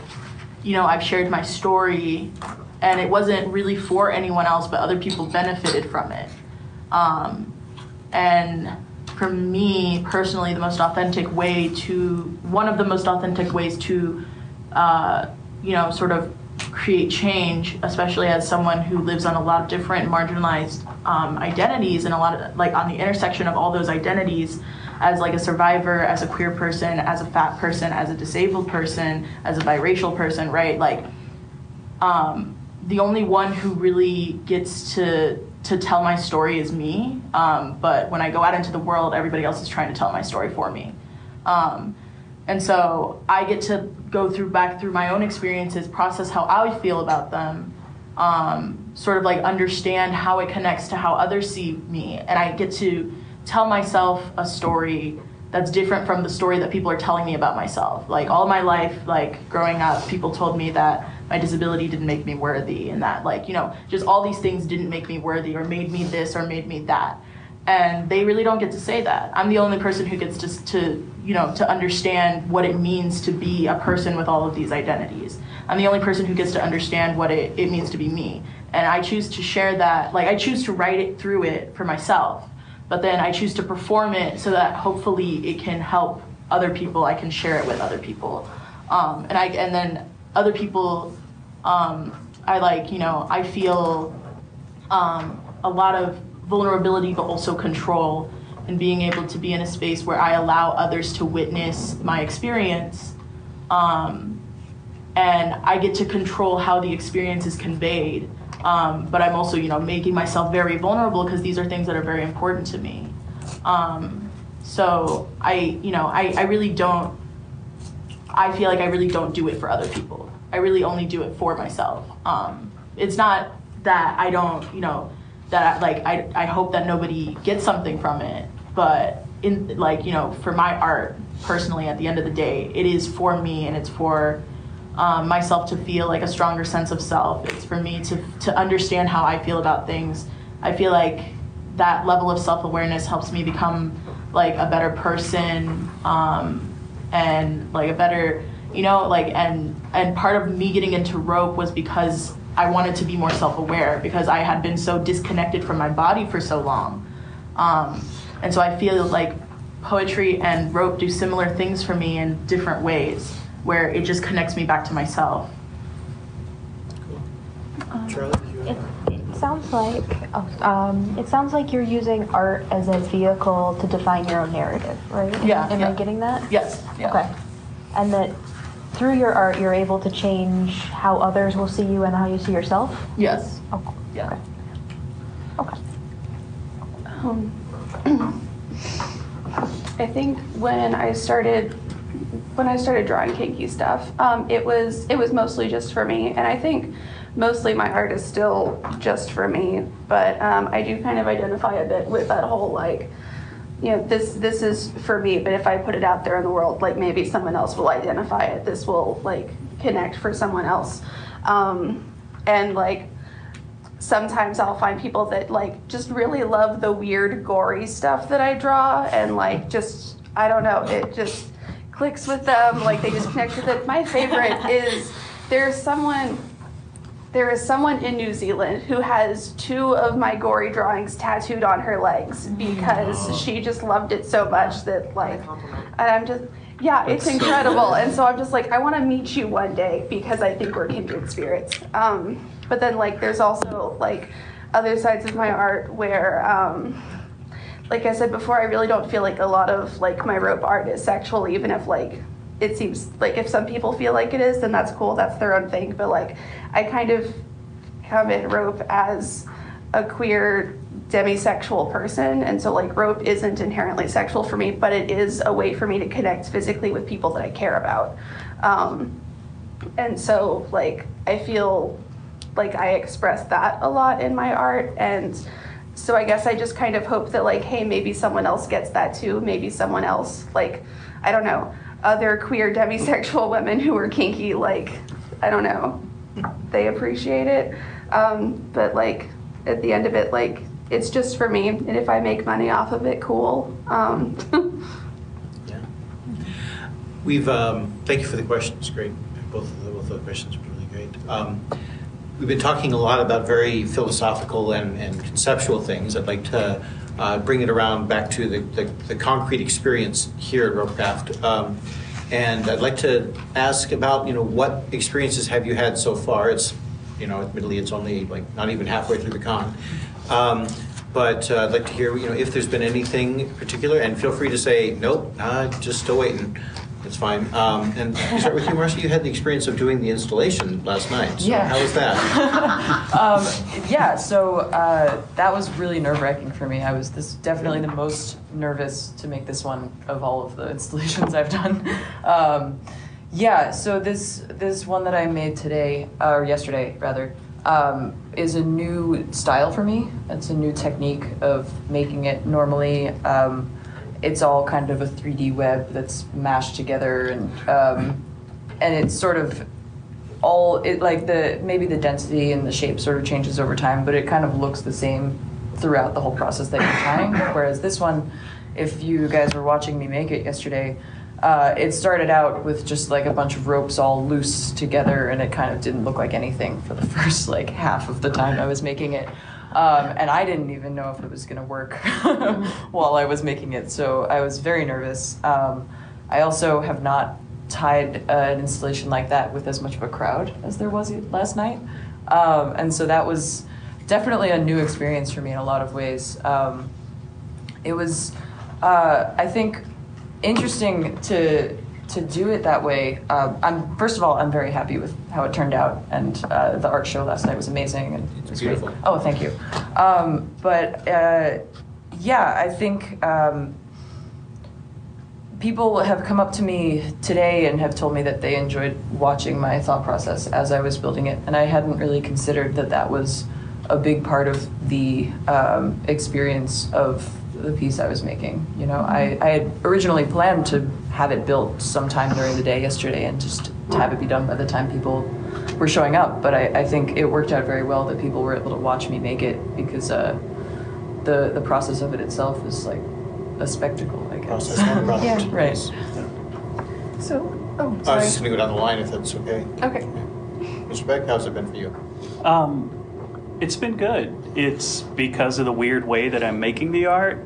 shared my story, and it wasn't really for anyone else, but other people benefited from it. And for me personally, one of the most authentic ways to, sort of create change, especially as someone who lives on a lot of different marginalized identities, and a lot of like on the intersection of all those identities, as like a survivor, as a queer person, as a fat person, as a disabled person, as a biracial person, right? Like, the only one who really gets to tell my story is me. But when I go out into the world, everybody else is trying to tell my story for me. And so I get to go back through my own experiences, process how I feel about them, sort of like understand how it connects to how others see me. And I get to tell myself a story that's different from the story that people are telling me about myself. Like all my life, like growing up, people told me that my disability didn't make me worthy, and that like, just all these things didn't make me worthy or made me this or made me that. And they really don't get to say that. I'm the only person who gets to understand what it means to be a person with all of these identities. I'm the only person who gets to understand what it means to be me. And I choose to share that, like I choose to write it through it for myself, but then I choose to perform it so that hopefully it can help other people. I can share it with other people. And then other people, I feel a lot of vulnerability, but also control, and being able to be in a space where I allow others to witness my experience, and I get to control how the experience is conveyed. But I'm also, making myself very vulnerable, because these are things that are very important to me. So I feel like I really don't do it for other people. I really only do it for myself. It's not that I don't, I hope that nobody gets something from it, but for my art personally, at the end of the day, it is for me, and it's for myself to feel like a stronger sense of self. It's for me to understand how I feel about things. I feel like that level of self-awareness helps me become like a better person, and like a better, and part of me getting into rope was because I wanted to be more self-aware, because I had been so disconnected from my body for so long. And so I feel like poetry and rope do similar things for me in different ways, where it just connects me back to myself. Charlie? It sounds like you're using art as a vehicle to define your own narrative, right? Yeah. Am I getting that? Yes. Yeah. Okay. and that through your art you're able to change how others will see you and how you see yourself? Yes. Oh, cool. Yeah. Okay. I think when I started drawing kinky stuff, it was mostly just for me, and I think mostly my art is still just for me. But I do kind of identify a bit with that whole like, you know, this is for me, but if I put it out there in the world, like maybe someone else will identify it. This will like connect for someone else, and like. Sometimes I'll find people that like just really love the weird gory stuff that I draw, and like just I don't know, it just clicks with them, like they just connect with it. My favorite is there is someone in New Zealand who has 2 of my gory drawings tattooed on her legs because she just loved it so much that like, and I'm just, yeah, it's incredible. And so I'm just like, I want to meet you one day because I think we're kindred spirits. But then like there's also like other sides of my art where, like I said before, I really don't feel like a lot of like my rope art is sexual, even if like it seems like if some people feel like it is, then that's cool, that's their own thing. But like I kind of come in rope as a queer demisexual person, and so like rope isn't inherently sexual for me, but it is a way for me to connect physically with people that I care about. And so like I feel like I express that a lot in my art, and so I guess I just kind of hope that like, hey, maybe someone else gets that too. Maybe someone else, like, I don't know, other queer demisexual women who are kinky, like, I don't know, they appreciate it. But like at the end of it, like it's just for me, and if I make money off of it, cool. Yeah. We've thank you for the questions. Great, both of the questions were really great. We've been talking a lot about very philosophical and conceptual things. I'd like to bring it around back to the concrete experience here at Ropecraft. And I'd like to ask about, what experiences have you had so far? It's, admittedly, it's only like not even halfway through the con. But I'd like to hear, if there's been anything particular, and feel free to say, nope, just still waiting. It's fine. And to start with you, Marcia, you had the experience of doing the installation last night. So yeah. How was that? So that was really nerve-wracking for me. I was definitely the most nervous to make this one of all of the installations I've done. So this one that I made today, or yesterday rather, is a new style for me. It's a new technique of making it. Normally, it's all kind of a 3D web that's mashed together, and it's sort of maybe the density and the shape sort of changes over time, but it kind of looks the same throughout the whole process that you're trying. Whereas this one, if you guys were watching me make it yesterday, it started out with just like a bunch of ropes all loose together, and it kind of didn't look like anything for the first like half of the time I was making it. And I didn't even know if it was going to work while I was making it, so I was very nervous. I also have not tied an installation like that with as much of a crowd as there was last night, and so that was definitely a new experience for me in a lot of ways. It was, I think, interesting to do it that way. First of all, I'm very happy with how it turned out, and the art show last night was amazing, and it was beautiful. Great. Oh, thank you. I think people have come up to me today and have told me that they enjoyed watching my thought process as I was building it, and I hadn't really considered that was a big part of the experience of the piece I was making. I had originally planned to have it built sometime during the day yesterday and just to have it be done by the time people were showing up, but I think it worked out very well that people were able to watch me make it, because the process of it itself is like a spectacle, I guess. Yeah. Right. So, I was just going to go down the line if that's okay. Okay. Mr. Beck, how's it been for you? It's been good. It's because of the weird way that I'm making the art.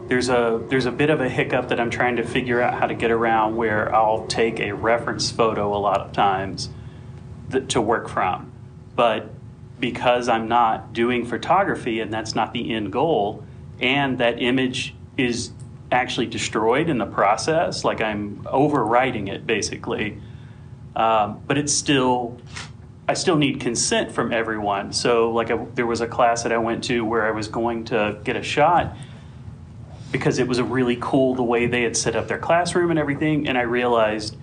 There's a bit of a hiccup that I'm trying to figure out how to get around, where I'll take a reference photo a lot of times to work from. But because I'm not doing photography and that's not the end goal, and that image is actually destroyed in the process. Like I'm overwriting it basically. But it's still, I still need consent from everyone. So like there was a class that I went to where I was going to get a shot because it was a really cool the way they had set up their classroom and everything. And I realized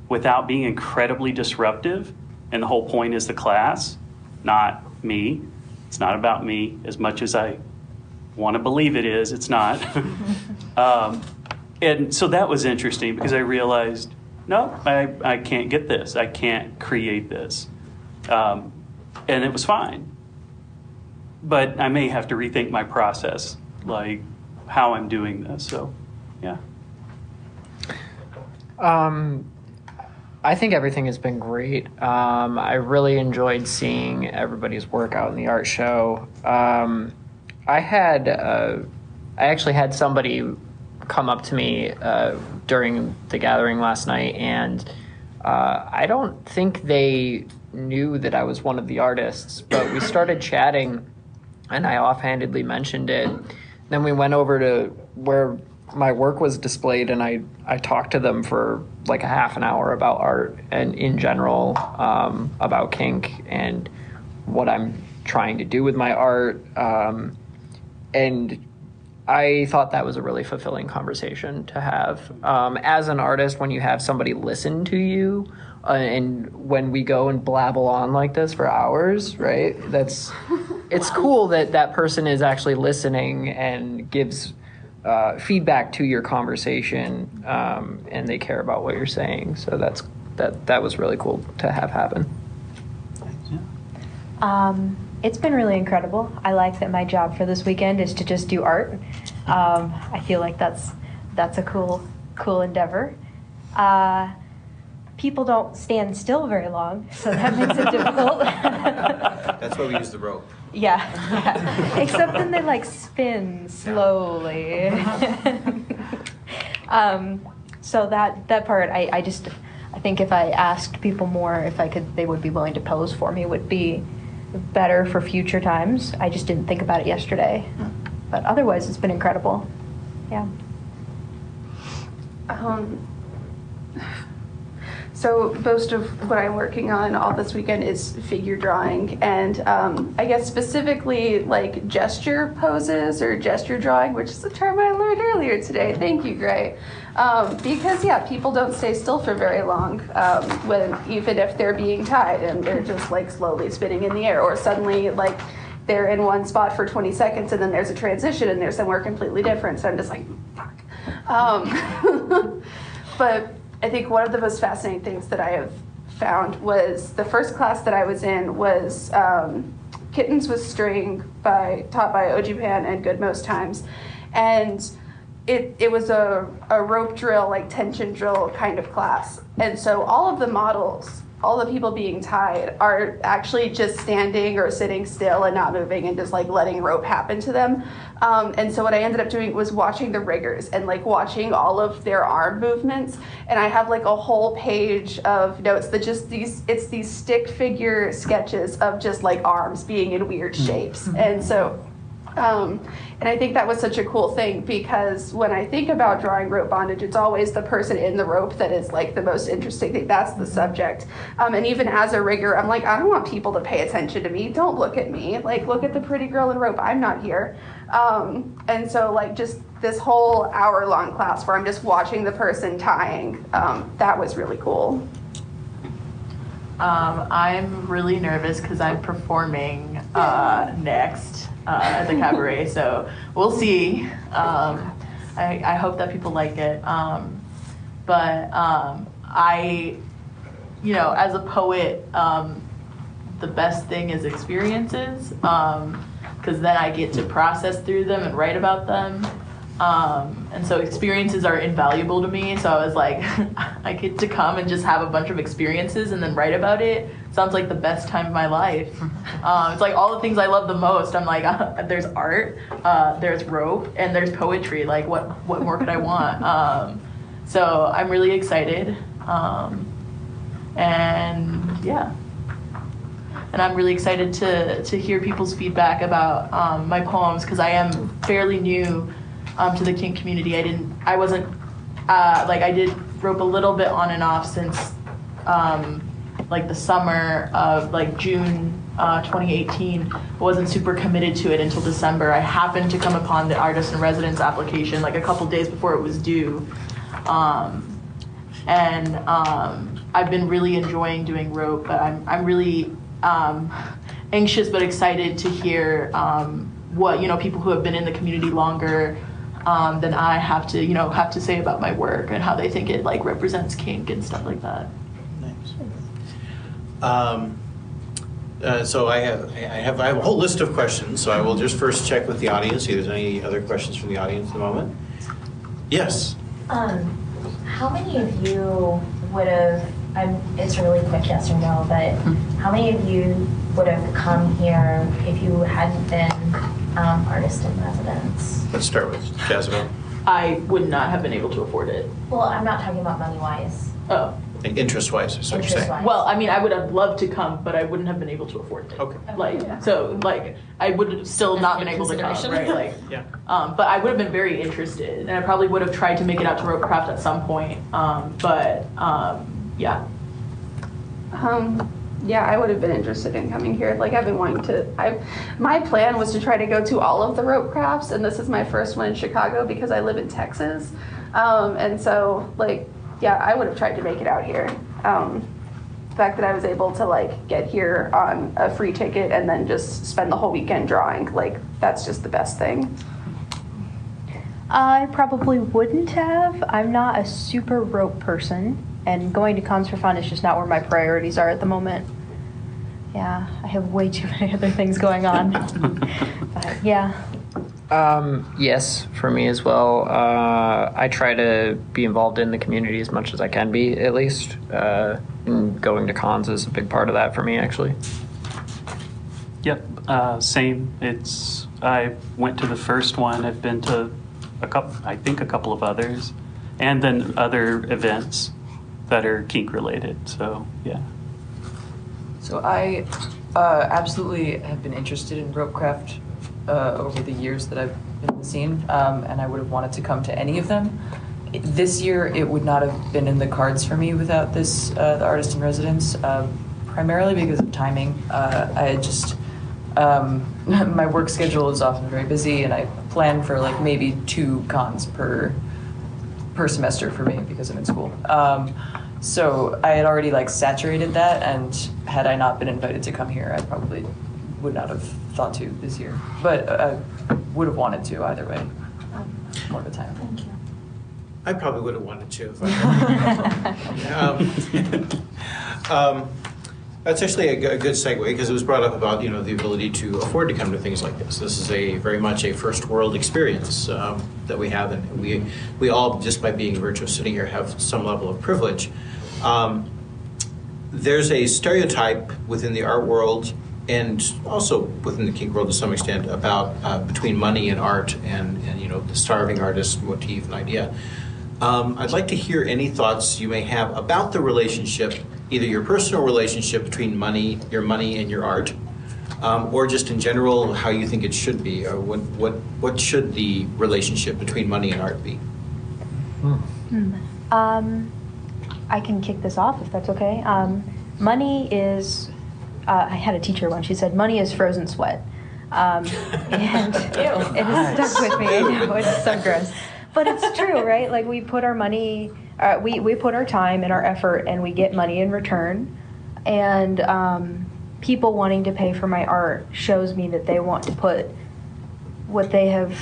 without being incredibly disruptive, and the whole point is the class, not me. It's not about me as much as I want to believe it is. It's not. And so that was interesting because I realized, no, I can't get this. I can't create this. And it was fine. But I may have to rethink my process, like how I'm doing this. So, yeah. I think everything has been great. I really enjoyed seeing everybody's work out in the art show. I actually had somebody come up to me during the gathering last night, and I don't think they knew that I was one of the artists, but we started chatting, and I offhandedly mentioned it. Then we went over to where my work was displayed, and I talked to them for like a half an hour about art and in general about kink and what I'm trying to do with my art. And I thought that was a really fulfilling conversation to have. As an artist, when you have somebody listen to you, and when we go and blabble on like this for hours, right? It's cool that that person is actually listening and gives feedback to your conversation, and they care about what you're saying. So that was really cool to have happen. It's been really incredible. I like that my job for this weekend is to just do art. I feel like that's a cool endeavor. People don't stand still very long, so that makes it difficult. That's why we use the rope. Yeah. Except then they like spin slowly. So that part, I think if I asked people more, if I could, they would be willing to pose for me, would be better for future times. I just didn't think about it yesterday. But otherwise, it's been incredible. Yeah. So most of what I'm working on all this weekend is figure drawing, and I guess specifically like gesture poses or gesture drawing, which is a term I learned earlier today. Thank you, Gray. Because yeah, people don't stay still for very long even if they're being tied and they're just like slowly spinning in the air, or suddenly like they're in one spot for 20 seconds and then there's a transition and they're somewhere completely different. So I'm just like, fuck. But I think one of the most fascinating things that I have found was the first class that I was in was Kittens with String taught by Ojipan and Good Most Times. And it was a rope drill, like tension drill kind of class. And so all of the models, all the people being tied are actually just standing or sitting still and not moving and just like letting rope happen to them. And so what I ended up doing was watching the riggers and like watching all of their arm movements. And I have like a whole page of notes that just it's these stick figure sketches of just like arms being in weird shapes. And so, and I think that was such a cool thing, because when I think about drawing rope bondage, it's always the person in the rope that is like the most interesting thing. That's the subject. And even as a rigger, I'm like, I don't want people to pay attention to me. Don't look at me. Like, look at the pretty girl in rope. I'm not here. And so like just this whole hour-long class where I'm just watching the person tying, that was really cool. I'm really nervous because I'm performing next at the cabaret, so we'll see. I hope that people like it. But I, as a poet, the best thing is experiences, because then I get to process through them and write about them. And so experiences are invaluable to me. So I was like, I get to come and just have a bunch of experiences and then write about it. Sounds like the best time of my life. It's like all the things I love the most. I'm like, there's art, there's rope, and there's poetry. Like, what more could I want? So I'm really excited. And yeah. And I'm really excited to hear people's feedback about my poems, because I am fairly new to the kink community. I wasn't I did rope a little bit on and off since like the summer of like June 2018. I wasn't super committed to it until December. I happened to come upon the artist in residence application like a couple days before it was due. I've been really enjoying doing rope, but I'm really anxious but excited to hear what people who have been in the community longer than I have to say about my work and how they think it like represents kink and stuff like that. Nice. So I have a whole list of questions. So I will just first check with the audience. See if there's any other questions from the audience at the moment. Yes. How many of you would have? It's a really quick yes or no, but how many of you would have come here if you hadn't been artist in residence? Let's start with Jazzibel. I would not have been able to afford it. Well, I'm not talking about money-wise. Oh. Interest-wise, is what you're saying. Well, I mean, I would have loved to come, but I wouldn't have been able to afford it. Okay. I would have still not been able to come, right? Yeah. But I would have been very interested, and I probably would have tried to make it out to Ropecraft at some point. Yeah. Yeah, I would have been interested in coming here. Like, I've been wanting to. My plan was to try to go to all of the Ropecrafts, and this is my first one in Chicago because I live in Texas, and so yeah, I would have tried to make it out here. The fact that I was able to get here on a free ticket and then just spend the whole weekend drawing, that's just the best thing. I probably wouldn't have. I'm not a super rope person, and going to cons for fun is just not where my priorities are at the moment. Yeah, I have way too many other things going on. But yeah. Yes, for me as well. I try to be involved in the community as much as I can be, at least. And going to cons is a big part of that for me, actually. Yep, same. I went to the first one. I've been to a couple of others, and then other events that are kink related. So yeah. So I absolutely have been interested in Ropecraft over the years that I've been in the scene, and I would have wanted to come to any of them. This year, it would not have been in the cards for me without this, the artist in residence, primarily because of timing. I just, my work schedule is often very busy, and I plan for maybe 2 cons per semester for me because I'm in school. So I had already saturated that, and had I not been invited to come here, I probably would not have thought to this year. But I would have wanted to either way. More of a time. Thank you. I probably would have wanted to. That's actually a good segue, because it was brought up about the ability to afford to come to things like this. This is very much a first world experience that we have, and we all, just by being virtue of sitting here, have some level of privilege. There's a stereotype within the art world, and also within the kink world to some extent, about between money and art, and the starving artist motif and idea. I'd like to hear any thoughts you may have about the relationship, either your personal relationship between your money and your art, or just in general how you think it should be, or what should the relationship between money and art be? I can kick this off if that's okay. Money is, I had a teacher once, she said, money is frozen sweat. And it has stuck with me. I know, it's so gross. But it's true, right? We put our money, we put our time and our effort, and we get money in return. And people wanting to pay for my art shows me that they want to put what they have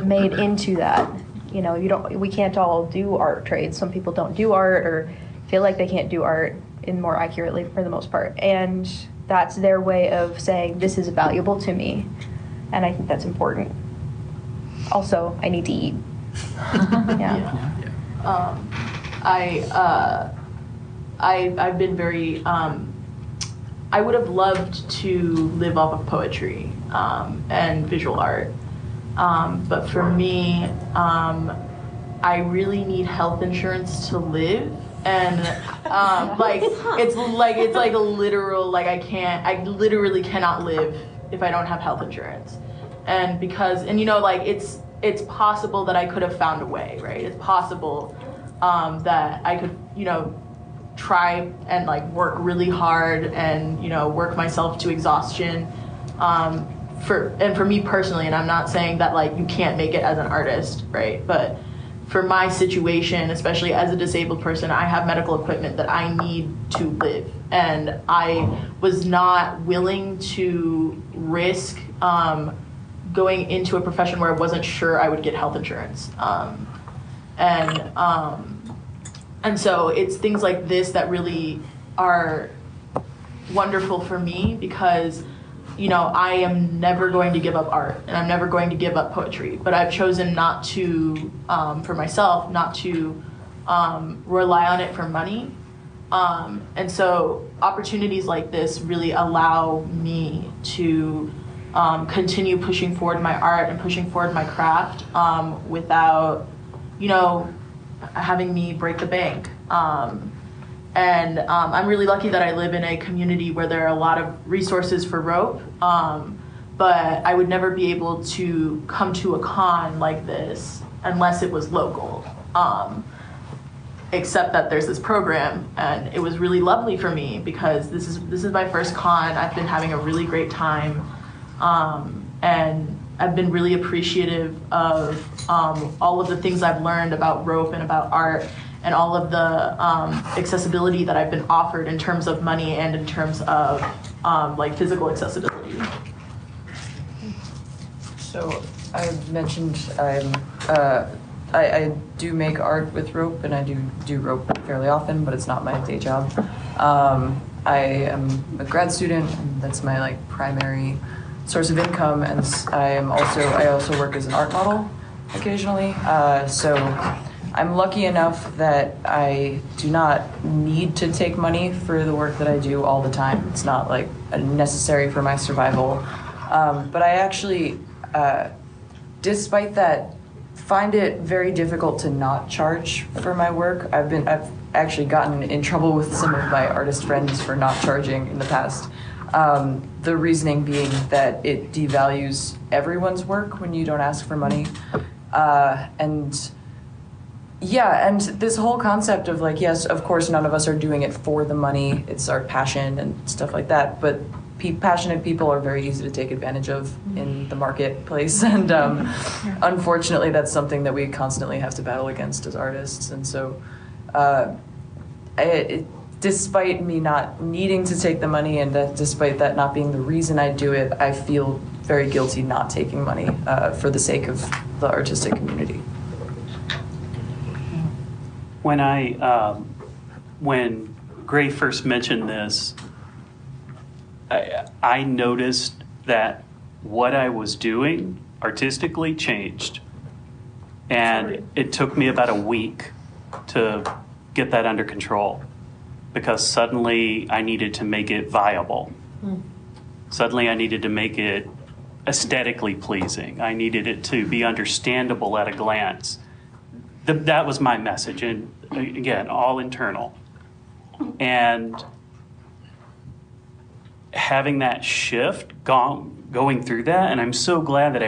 made into that. We can't all do art trades. Some people don't do art or feel like they can't do art more accurately for the most part. And that's their way of saying, this is valuable to me. And I think that's important. Also, I need to eat. Yeah. I've been very, I would have loved to live off of poetry and visual art. But for me, I really need health insurance to live. And it's like a literal, I literally cannot live if I don't have health insurance. And because, it's possible that I could have found a way, right? It's possible that I could, try and like work really hard and, work myself to exhaustion. For me personally, and I'm not saying that like you can't make it as an artist, right? But for my situation, especially as a disabled person, I have medical equipment that I need to live. And I was not willing to risk going into a profession where I wasn't sure I would get health insurance. And so it's things like this that really are wonderful for me because, I am never going to give up art and I'm never going to give up poetry, but I've chosen not to, for myself, not to rely on it for money. And so opportunities like this really allow me to continue pushing forward my art and pushing forward my craft without, having me break the bank. And I'm really lucky that I live in a community where there are a lot of resources for rope, but I would never be able to come to a con like this unless it was local, except that there's this program, and it was really lovely for me because this is my first con. I've been having a really great time, and I've been really appreciative of all of the things I've learned about rope and about art and all of the accessibility that I've been offered in terms of money and in terms of like physical accessibility. So I mentioned I do make art with rope, and I do rope fairly often, but it's not my day job. I am a grad student, and that's my like primary source of income, and I also work as an art model occasionally. So I'm lucky enough that I do not need to take money for the work that I do all the time. It's not like necessary for my survival. But I actually, despite that, find it very difficult to not charge for my work. I've actually gotten in trouble with some of my artist friends for not charging in the past. The reasoning being that it devalues everyone's work when you don't ask for money. And this whole concept of like, yes, of course, none of us are doing it for the money. It's our passion and stuff like that. But passionate people are very easy to take advantage of in the marketplace. And unfortunately, that's something that we constantly have to battle against as artists. And so despite me not needing to take the money and despite that not being the reason I do it, I feel very guilty not taking money for the sake of the artistic community. When Gray first mentioned this, I noticed that what I was doing artistically changed. And it took me about a week to get that under control because suddenly I needed to make it viable. Suddenly I needed to make it aesthetically pleasing. I needed it to be understandable at a glance. That was my message, and again, all internal. And having that shift, going through that, and I'm so glad that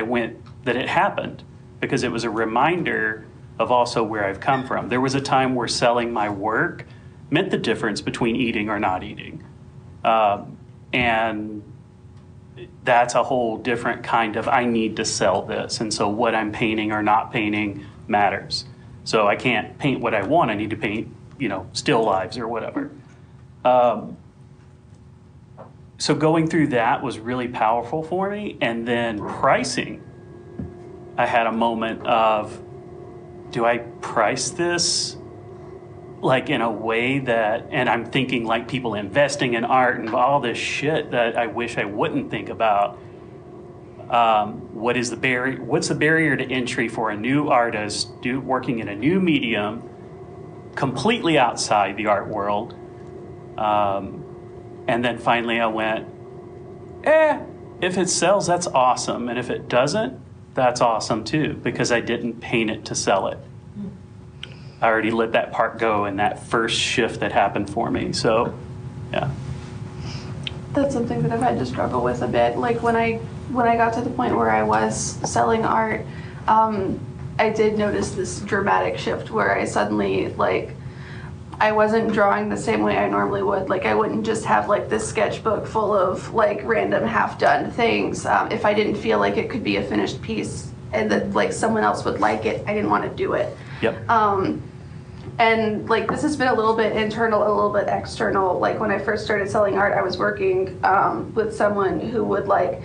it happened, because it was a reminder of also where I've come from. There was a time where selling my work meant the difference between eating or not eating. And that's a whole different kind of, I need to sell this, and so what I'm painting or not painting matters. So I can't paint what I want, I need to paint, still lives or whatever. So going through that was really powerful for me. And then pricing, I had a moment of, do I price this like in a way that, and I'm thinking like people investing in art and all this shit that I wish I wouldn't think about. What's the barrier to entry for a new artist working in a new medium, completely outside the art world? And then finally I went, if it sells, that's awesome. And if it doesn't, that's awesome too, because I didn't paint it to sell it. I already let that part go in that first shift that happened for me. So, yeah. That's something that I've had to struggle with a bit. Like when I got to the point where I was selling art, I did notice this dramatic shift where I suddenly, like, I wasn't drawing the same way I normally would. Like, I wouldn't just have, like, this sketchbook full of, like, random half-done things. If I didn't feel like it could be a finished piece and that, like, someone else would like it, I didn't want to do it. Yep. And, like, this has been a little bit internal, a little bit external. Like, when I first started selling art, I was working with someone who would, like,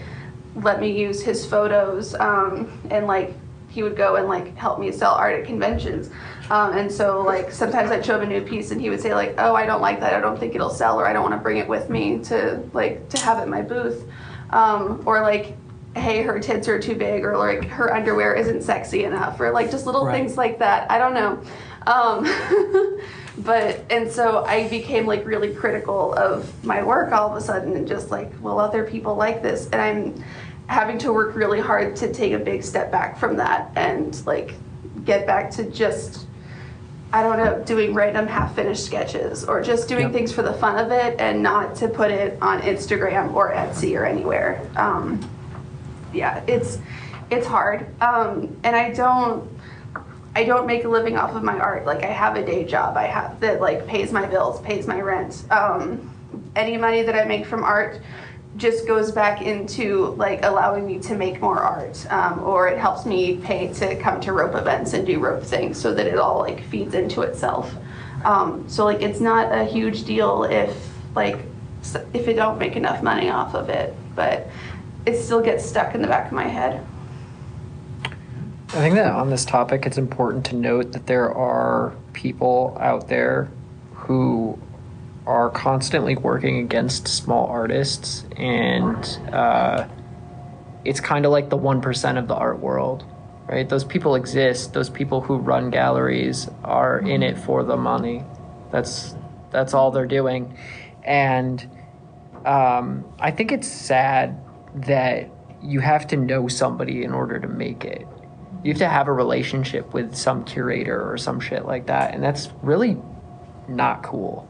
let me use his photos and, like, he would go and, like, help me sell art at conventions. And so, like, sometimes I'd show him a new piece and he would say, like, oh, I don't like that, I don't think it'll sell, or I don't want to bring it with me to, like, to have it in my booth. Or, like, hey, her tits are too big, or, like, her underwear isn't sexy enough, or, like, just little things like that. I don't know. And so I became, like, really critical of my work all of a sudden, and just like, well, other people like this, and I'm having to work really hard to take a big step back from that and, like, get back to just, I don't know, doing random half-finished sketches, or just doing things for the fun of it and not to put it on Instagram or Etsy or anywhere. It's hard. And I don't make a living off of my art. Like, I have a day job I have that, like, pays my bills, pays my rent. Any money that I make from art just goes back into, like, allowing me to make more art, or it helps me pay to come to rope events and do rope things, so that it all, like, feeds into itself. So, like, it's not a huge deal if it don't make enough money off of it, but it still gets stuck in the back of my head. I think that on this topic, it's important to note that there are people out there who are constantly working against small artists, and it's kind of like the 1% of the art world, right? Those people exist. Those people who run galleries are in it for the money. That's all they're doing. And I think it's sad that you have to know somebody in order to make it. You have to have a relationship with some curator or some shit like that, and that's really not cool.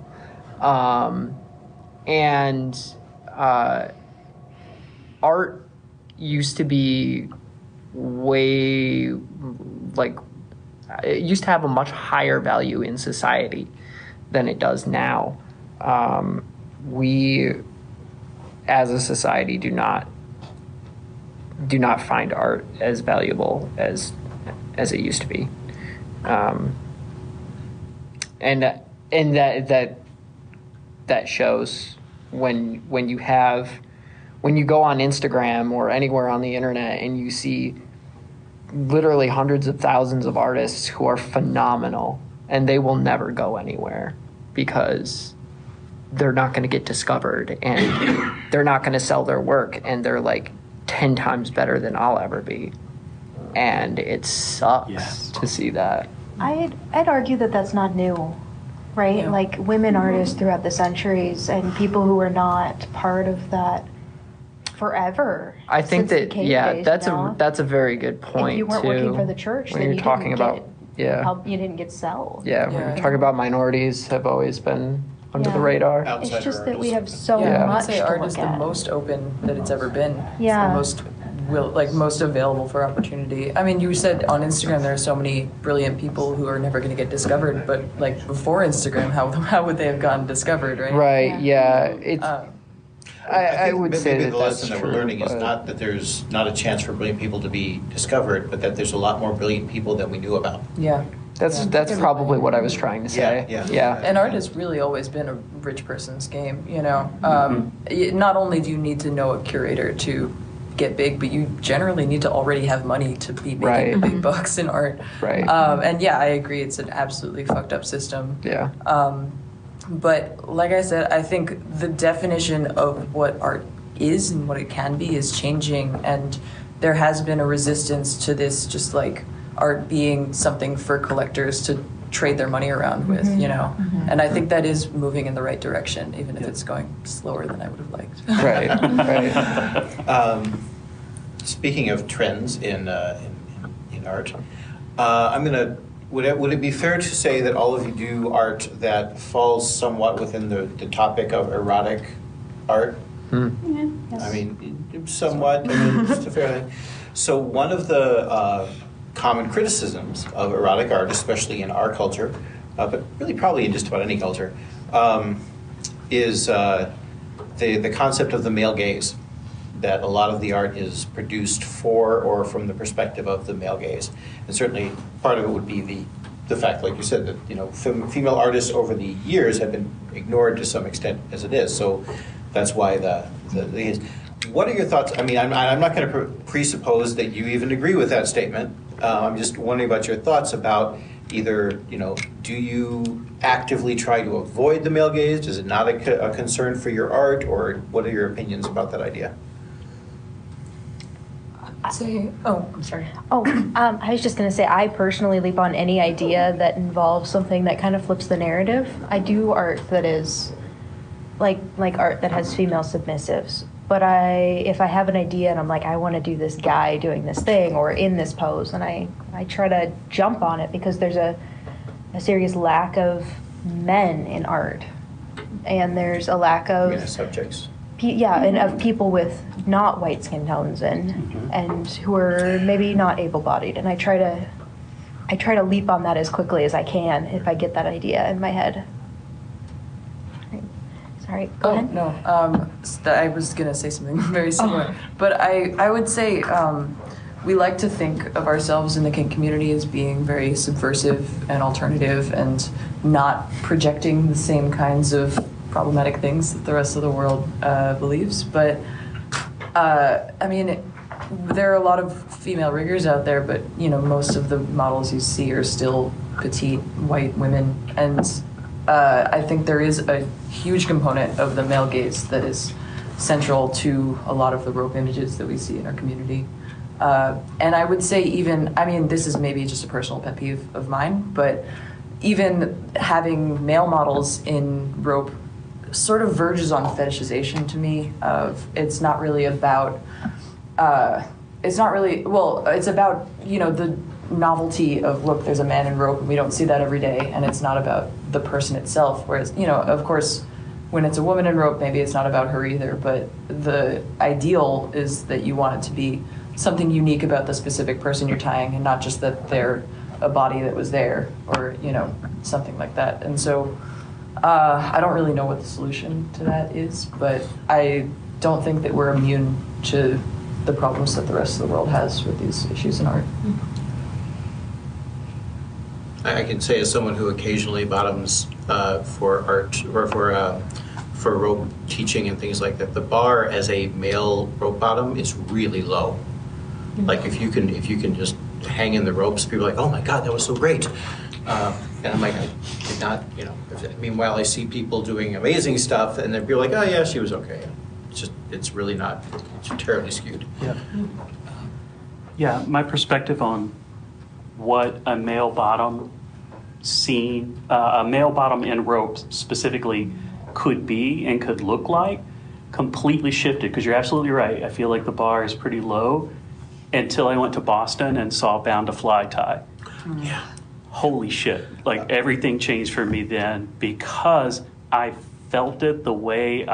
Art used to be way, like, it used to have a much higher value in society than it does now. We, as a society, do not find art as valuable as it used to be. And that shows when you go on Instagram or anywhere on the internet and you see literally hundreds of thousands of artists who are phenomenal, and they will never go anywhere because they're not going to get discovered, and they're not going to sell their work, and they're like 10 times better than I'll ever be. And it sucks to see that. I'd argue that that's not new. Right? Yeah. Like, women artists throughout the centuries and people who were not part of that forever. I think that, that's a very good point, if you weren't working for the church, when then you're talking about, you didn't get sold. Yeah, when you're talking about minorities have always been under the radar. It's just that we have so much I would say to art look is at. the most open that it's ever been. Yeah. It's the most available for opportunity. I mean, you said on Instagram there are so many brilliant people who are never going to get discovered, but, like, before Instagram, how would they have gotten discovered, right? Right, It's, I would say maybe the lesson that we're learning is not that there's not a chance for brilliant people to be discovered, but that there's a lot more brilliant people than we knew about. Yeah. That's probably what I was trying to say. Yeah. And art has really always been a rich person's game, you know. Not only do you need to know a curator to get big, but you generally need to already have money to be making big bucks in art. Right. And I agree, it's an absolutely fucked up system. Yeah. But like I said, I think the definition of what art is and what it can be is changing, and there has been a resistance to this, just like art being something for collectors to trade their money around with, you know. And I think that is moving in the right direction, even if it's going slower than I would have liked. Right. Speaking of trends in art, would it be fair to say that all of you do art that falls somewhat within the topic of erotic art? Yes. I mean, somewhat. I mean, it's a fair thing. So one of the common criticisms of erotic art, especially in our culture, but really probably in just about any culture, is the concept of the male gaze. That a lot of the art is produced for or from the perspective of the male gaze, and certainly part of it would be the fact, like you said, that female artists over the years have been ignored to some extent as it is. So that's why the what are your thoughts? I mean, I'm not going to presuppose that you even agree with that statement. I'm just wondering about your thoughts about either, do you actively try to avoid the male gaze? Is it not a concern for your art, or what are your opinions about that idea? I'm sorry. I was just going to say, I personally leap on any idea that involves something that kind of flips the narrative. I do art that is like art that has female submissives. But if I have an idea and I'm like, I want to do this guy doing this thing or in this pose, and I try to jump on it because there's a serious lack of men in art. And there's a lack of subjects. And of people with not white skin tones and who are maybe not able-bodied, and I try to leap on that as quickly as I can if I get that idea in my head. Sorry, go ahead. No, I was gonna say something very similar, but I would say we like to think of ourselves in the kink community as being very subversive and alternative and not projecting the same kinds of problematic things that the rest of the world believes. But I mean, there are a lot of female riggers out there, but most of the models you see are still petite white women, and I think there is a huge component of the male gaze that is central to a lot of the rope images that we see in our community. And I would say this is maybe just a personal pet peeve of mine, but even having male models in rope sort of verges on fetishization to me. It's not really about it's about the novelty of, look, there's a man in rope and we don't see that every day, and it's not about the person itself. Whereas of course when it's a woman in rope, maybe it's not about her either, but the ideal is that you want it to be something unique about the specific person you're tying, and not just that they're a body that was there, or something like that. And so I don't really know what the solution to that is, but I don't think that we're immune to the problems that the rest of the world has with these issues in art. I can say, as someone who occasionally bottoms for art or for rope teaching and things like that, the bar as a male rope bottom is really low. Like if you can just hang in the ropes, people are like, oh my God, that was so great. And I'm like, I did not, meanwhile I see people doing amazing stuff and then people are like, oh yeah, she was okay. It's really not, it's terribly skewed. Yeah. Yeah, my perspective on what a male bottom scene, a male bottom in ropes specifically could be and could look like completely shifted, because you're absolutely right. I feel like the bar is pretty low until I went to Boston and saw Bound to Fly tie. Yeah. Holy shit. Like everything changed for me then, because I felt it the way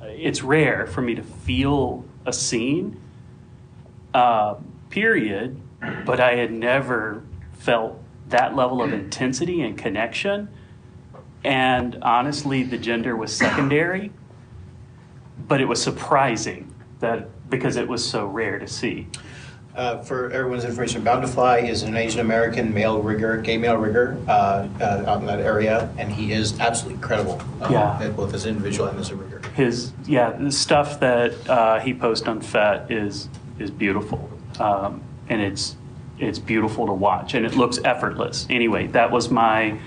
it's rare for me to feel a scene, period, but I had never felt that level of intensity and connection. And honestly, the gender was secondary, but it was surprising because it was so rare to see. For everyone's information, Bound to Fly is an Asian American male rigger, gay male rigger out in that area, and he is absolutely incredible, both as an individual and as a rigger. The stuff that he posts on FET is beautiful, and it's beautiful to watch, and it looks effortless. Anyway, that was my,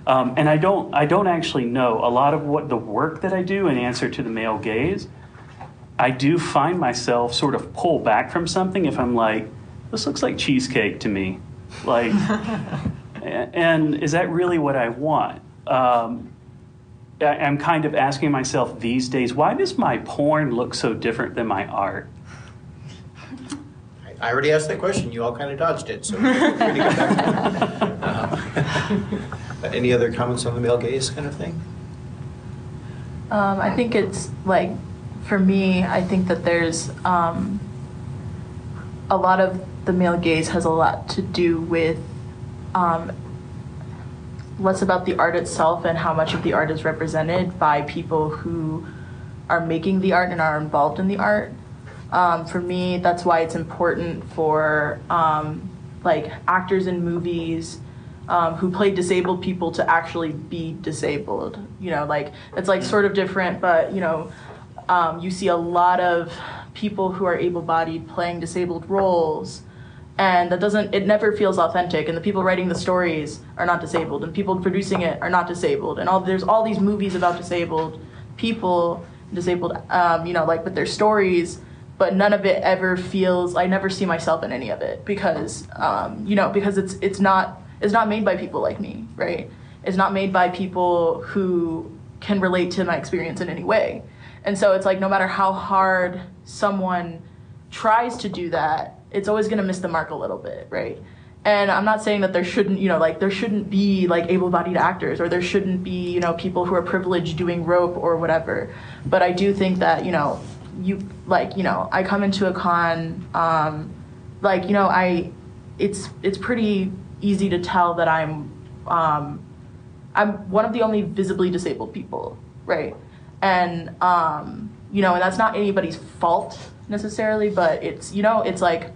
and I don't actually know a lot of what the work that I do in answer to the male gaze. I do find myself sort of pull back from something if I'm like, this looks like cheesecake to me. Like, and is that really what I want? I'm kind of asking myself these days, why does my porn look so different than my art? I already asked that question. You all kind of dodged it, so feel free to get back to it. Any other comments on the male gaze kind of thing? I think it's like, for me, I think that there's a lot of the male gaze has a lot to do with less about the art itself and how much of the art is represented by people who are making the art and are involved in the art. For me, that's why it's important for like actors in movies who play disabled people to actually be disabled. You know, like it's like sort of different, but you know, you see a lot of people who are able-bodied playing disabled roles, and it never feels authentic, and the people writing the stories are not disabled, and people producing it are not disabled, and there's all these movies about disabled people, you know, like with their stories, but none of it ever feels, I never see myself in any of it, because, you know, because it's not made by people like me, right? It's not made by people who can relate to my experience in any way. And so it's like, no matter how hard someone tries to do that, it's always going to miss the mark a little bit, right? And I'm not saying that there shouldn't, you know, like there shouldn't be like able-bodied actors, or there shouldn't be, you know, people who are privileged doing rope or whatever. But I do think that, you know, I come into a con, like, you know, it's pretty easy to tell that I'm one of the only visibly disabled people, right? And, you know, and that's not anybody's fault necessarily, but it's, you know, it's like,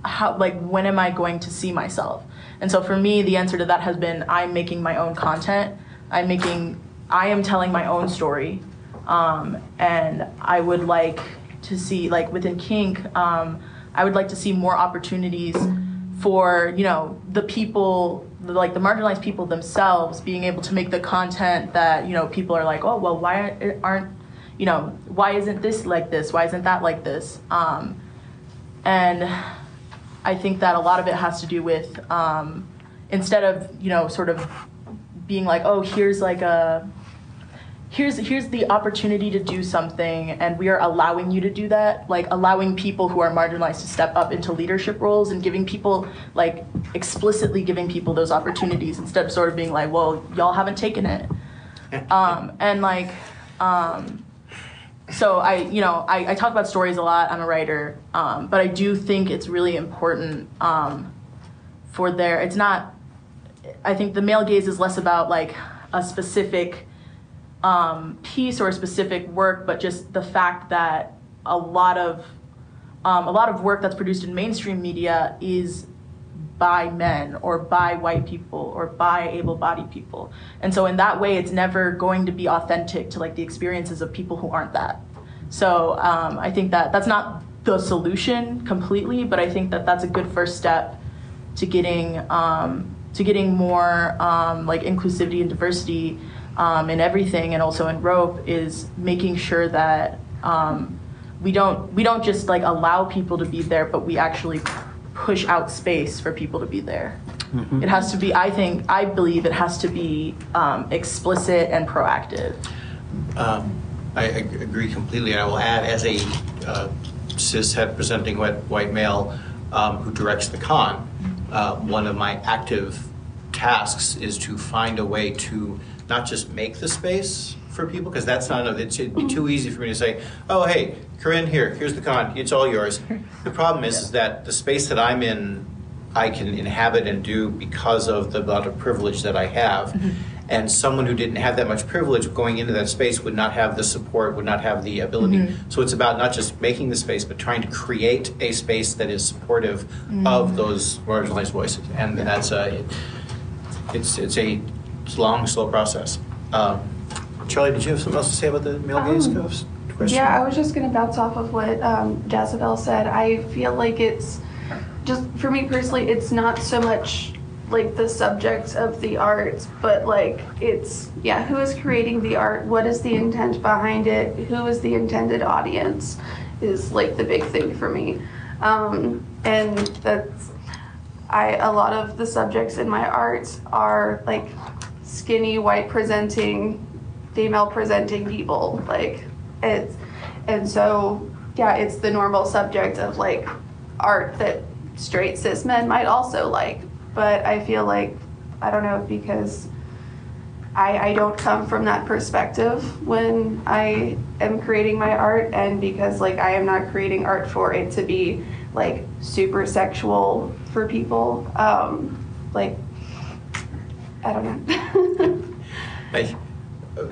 when am I going to see myself? And so for me, the answer to that has been, I'm making my own content. I am telling my own story. And I would like to see, like within kink, I would like to see more opportunities for, you know, the people, like the marginalized people themselves being able to make the content that, you know, people are like, oh, well, why aren't, you know, why isn't this like this? Why isn't that like this? And I think that a lot of it has to do with, instead of, you know, sort of being like, oh, here's the opportunity to do something, and we are allowing you to do that, like allowing people who are marginalized to step up into leadership roles and giving people, like explicitly giving people those opportunities, instead of sort of being like, well, y'all haven't taken it. And like, so I talk about stories a lot, I'm a writer, but I do think it's really important I think the male gaze is less about like a specific piece or a specific work, but just the fact that a lot of work that's produced in mainstream media is by men or by white people or by able-bodied people. And so in that way, it's never going to be authentic to like the experiences of people who aren't that. So I think that that's not the solution completely, but I think that that's a good first step to getting more like inclusivity and diversity in everything, and also in rope, is making sure that we don't just like allow people to be there, but we actually push out space for people to be there. Mm-hmm. It has to be, I believe it has to be explicit and proactive. I agree completely. I will add, as a cis-het presenting white male who directs the con, one of my active tasks is to find a way to not just make the space for people, because that's not enough. It'd be too easy for me to say, oh, hey, Corinne, here's the con, it's all yours. The problem is that the space that I'm in, I can inhabit and do because of the amount of privilege that I have. Mm-hmm. And someone who didn't have that much privilege going into that space would not have the support, would not have the ability. Mm-hmm. So it's about not just making the space, but trying to create a space that is supportive of those marginalized voices. And that's it's a long, slow process. Charlie, did you have something else to say about the male gaze question? Yeah, I was just going to bounce off of what Jazzibel said. I feel like it's just, for me personally, it's not so much like the subject of the art, but like it's, who is creating the art? What is the intent behind it? Who is the intended audience is like the big thing for me. And that's, a lot of the subjects in my art are like skinny, white presenting, female presenting people. Like it's, and so, it's the normal subject of like art that straight cis men might also like. But I feel like, I don't know, because I don't come from that perspective when I am creating my art, and because like I am not creating art for it to be like super sexual for people, like I don't know.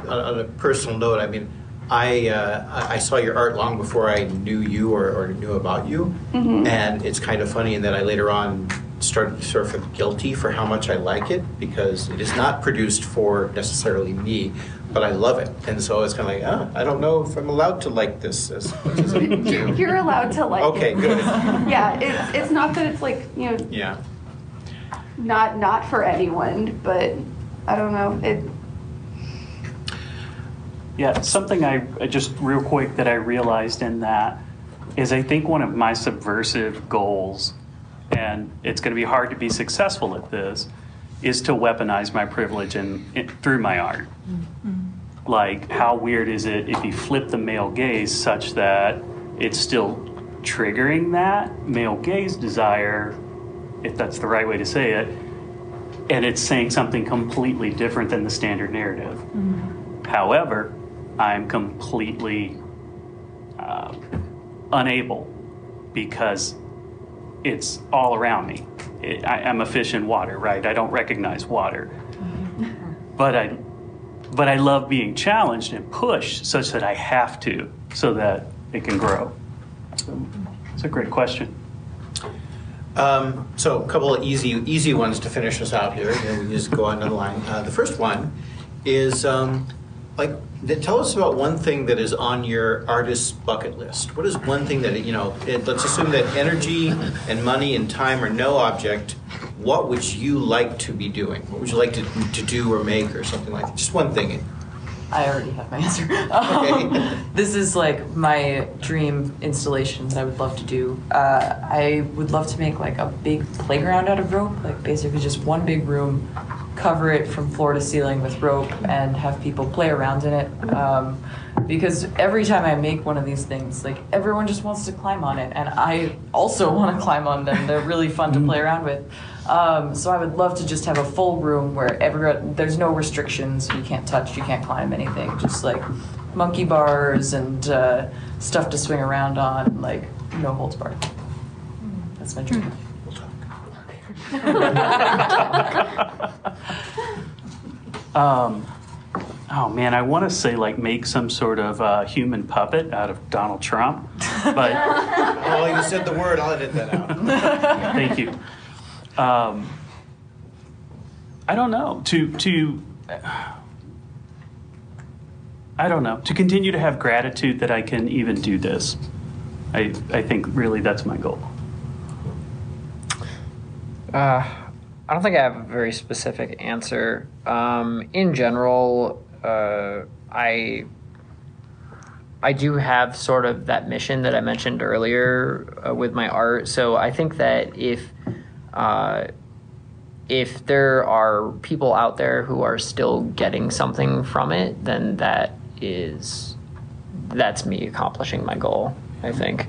On a personal note, I mean, I saw your art long before I knew you or knew about you, and it's kind of funny in that I later on started to sort of feel guilty for how much I like it, because it is not produced for necessarily me, but I love it, and so it's kind of like, I don't know if I'm allowed to like this as much as I do. You're allowed to like it. Okay, good. Yeah, it's not that it's like, you know, Yeah. not for anyone, but I don't know, it. Yeah, something I just real quick that I realized in that is I think one of my subversive goals, and it's going to be hard to be successful at this, is to weaponize my privilege through my art. Like, how weird is it if you flip the male gaze such that it's still triggering that male gaze desire, if that's the right way to say it, and it's saying something completely different than the standard narrative. However, I'm completely unable, because it's all around me. I'm a fish in water, right? I don't recognize water. But I love being challenged and pushed such that I have to, so that it can grow. So it's a great question. So a couple of easy ones to finish us out here, and then we can just go on to the line. The first one is, tell us about one thing that is on your artist's bucket list. What is one thing that, let's assume that energy and money and time are no object. What would you like to be doing? What would you like to do or make or something like that? Just one thing. I already have my answer. Okay. This is like my dream installation that I would love to do. I would love to make like a big playground out of rope, like basically just one big room, cover it from floor to ceiling with rope, and have people play around in it. Because every time I make one of these things, like everyone just wants to climb on it, and I also want to climb on them. They're really fun to play around with. So I would love to just have a full room where there's no restrictions. You can't touch, you can't climb anything. Just like monkey bars and stuff to swing around on, like no holds barred. That's my dream. Oh man, I want to say like make some sort of human puppet out of Donald Trump, but Oh, you said the word. I'll edit that out. thank you. I don't know. I don't know. To continue to have gratitude that I can even do this. I think really that's my goal. I don't think I have a very specific answer. In general, I do have sort of that mission that I mentioned earlier with my art. So I think that if there are people out there who are still getting something from it, then that's me accomplishing my goal, I think.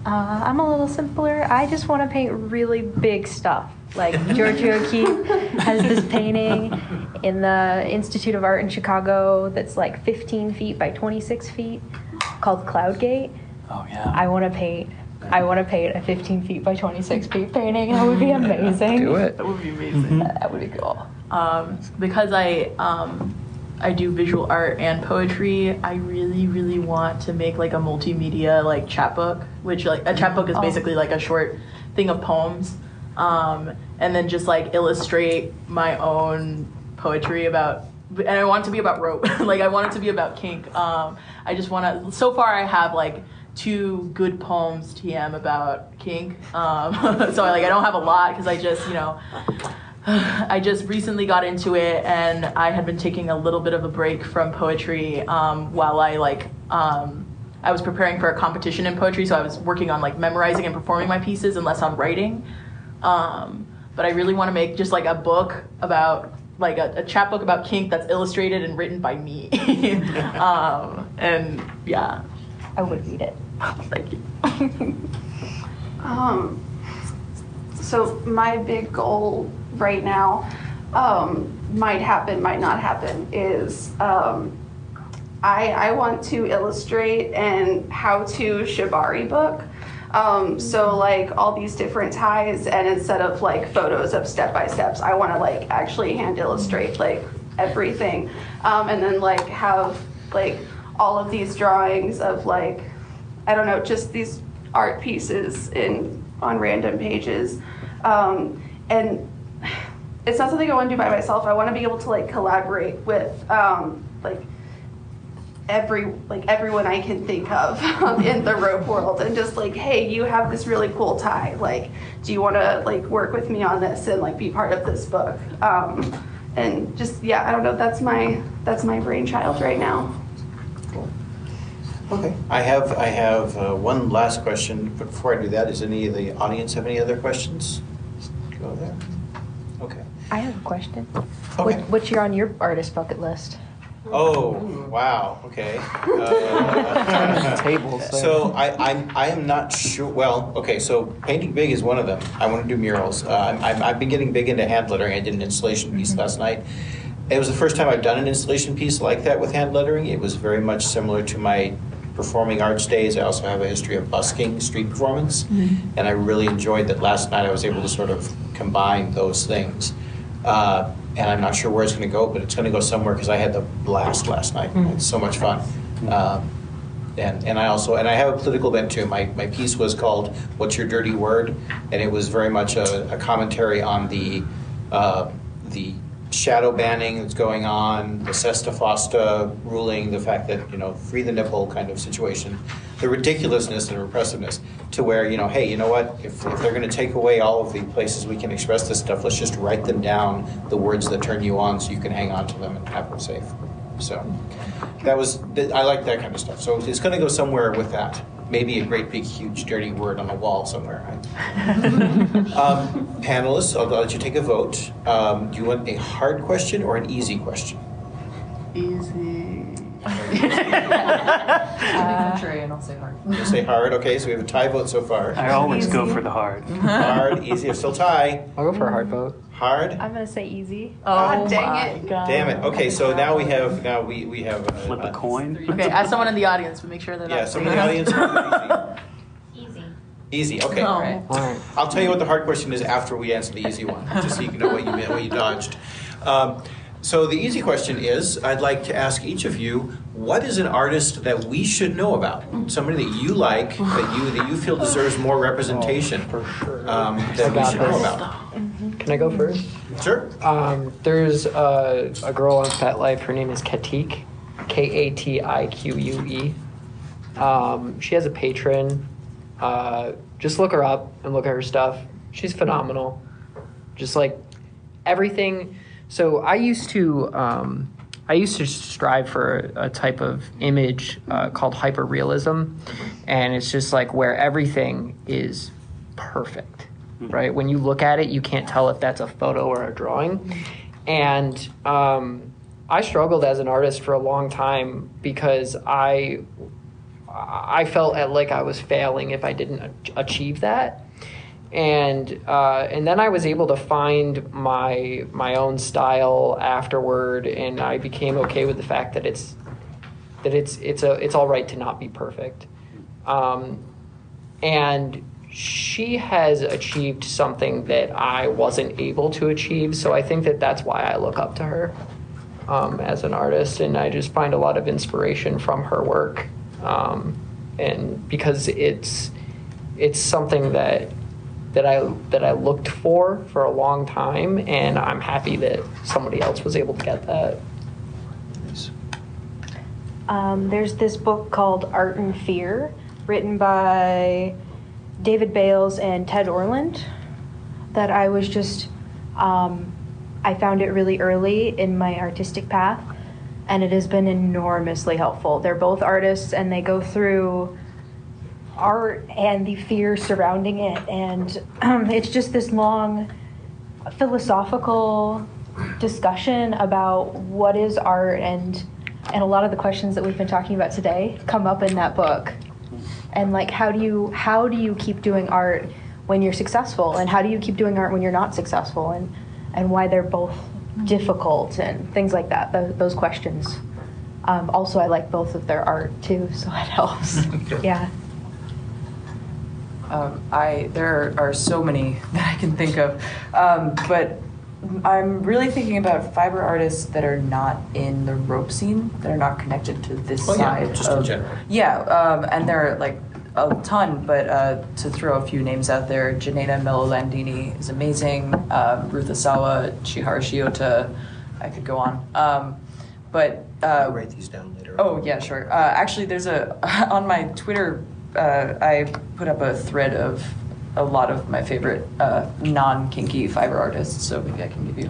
I'm a little simpler. I just want to paint really big stuff. Like Giorgio Keith has this painting in the Institute of Art in Chicago that's like 15 feet by 26 feet called Cloudgate. Oh yeah. I want to paint a 15 feet by 26 feet painting. That would be amazing. Do it. That would be amazing. That would be cool. Because I do visual art and poetry, I really, really want to make like a multimedia like chapbook, which like a chapbook is basically like a short thing of poems, and then just like illustrate my own poetry about, and I want it to be about rope. Like I want it to be about kink. I just want to, so far I have like 2 good poems TM about kink. So I don't have a lot because I just recently got into it, and I had been taking a little bit of a break from poetry while I was preparing for a competition in poetry, so I was working on like memorizing and performing my pieces and less on writing. But I really want to make just like a book about like a chapbook about kink that's illustrated and written by me. And yeah, I would read it. Thank you. So my big goal right now might happen, might not happen, is I want to illustrate an how-to shibari book. So like all these different ties, and instead of like photos of step-by-steps, I want to like actually hand illustrate like everything, and then like have like all of these drawings of like, I don't know, just these art pieces on random pages, and it's not something I want to do by myself. I want to be able to like collaborate with like everyone I can think of in the rope world, and just like, hey, you have this really cool tie. Like, do you want to like work with me on this and like be part of this book? And just I don't know. That's my brainchild right now. Cool. Okay, I have one last question, but before I do that, does any of the audience have any other questions? Go there. Okay. I have a question. Okay. What's on your artist bucket list? Oh, wow, okay. Tables. So I am not sure, well, okay, so painting big is one of them. I want to do murals. I've been getting big into hand lettering. I did an installation piece last night. It was the first time I've done an installation piece like that with hand lettering. It was very much similar to my performing arts days. I also have a history of busking, street performance, and I really enjoyed that last night I was able to sort of combine those things. And I'm not sure where it's going to go, but it's going to go somewhere because I had the blast last night. It's so much fun. And I have a political bent too. My piece was called "What's Your Dirty Word," and it was very much a commentary on the shadow banning that's going on, the Sesta Fosta ruling, the fact that, free the nipple kind of situation, the ridiculousness and repressiveness, to where, hey, you know what, if they're going to take away all of the places we can express this stuff, let's just write them down, the words that turn you on, so you can hang on to them and have them safe. So I like that kind of stuff. So it's going to go somewhere with that. Maybe a great big huge dirty word on a wall somewhere. Panelists, I'll let you take a vote. Do you want a hard question or an easy question? Easy. Contrary, and I'll say hard. You'll say hard. Okay, so we have a tie vote so far. I always go for the hard. Hard, easy, still tie. I'll go for a hard vote. Hard. I'm gonna say easy. Oh, dang it. God. Damn it. Okay, so now we have Flip a coin. Okay, ask someone in the audience, but make sure they're not. Yeah, someone in the audience. Easy. Easy. Okay. Oh. All right. I'll tell you what the hard question is after we answer the easy one, just so you can know what you dodged. So the easy question is, I'd like to ask each of you, what is an artist that we should know about? Somebody that you like, that you feel deserves more representation, that we should know about. Can I go first? Sure. There's a girl on Fat Life. Her name is Katique, Katique. She has a Patreon. Just look her up and look at her stuff. She's phenomenal. Just like everything. So I used to strive for a type of image called hyperrealism, and it's just like where everything is perfect, right? When you look at it, you can't tell if that's a photo or a drawing. And I struggled as an artist for a long time because I felt like I was failing if I didn't achieve that. And then I was able to find my own style afterward, and I became okay with the fact that it's all right to not be perfect. And she has achieved something that I wasn't able to achieve, so I think that's why I look up to her as an artist, and I just find a lot of inspiration from her work, and because it's something that I looked for a long time, and I'm happy that somebody else was able to get that. There's this book called Art and Fear, written by David Bales and Ted Orland, that I was just, I found it really early in my artistic path, and it has been enormously helpful. They're both artists, and they go through art and the fear surrounding it, and it's just this long philosophical discussion about what is art, and a lot of the questions that we've been talking about today come up in that book. And like, how do you keep doing art when you're successful, and how do you keep doing art when you're not successful, and why they're both difficult and things like that, those questions. Also, I like both of their art too, so it helps. Yeah. There are so many that I can think of, but I'm really thinking about fiber artists that are not in the rope scene, that are not connected to this side. Just in general. Yeah, and there are like a ton, but to throw a few names out there, Janeda Melolandini is amazing, Ruth Asawa, Chihara Shiota, I could go on. But I'll write these down later. Oh, yeah, sure. Actually, there's on my Twitter, I put up a thread of a lot of my favorite non-kinky fiber artists, so maybe I can give you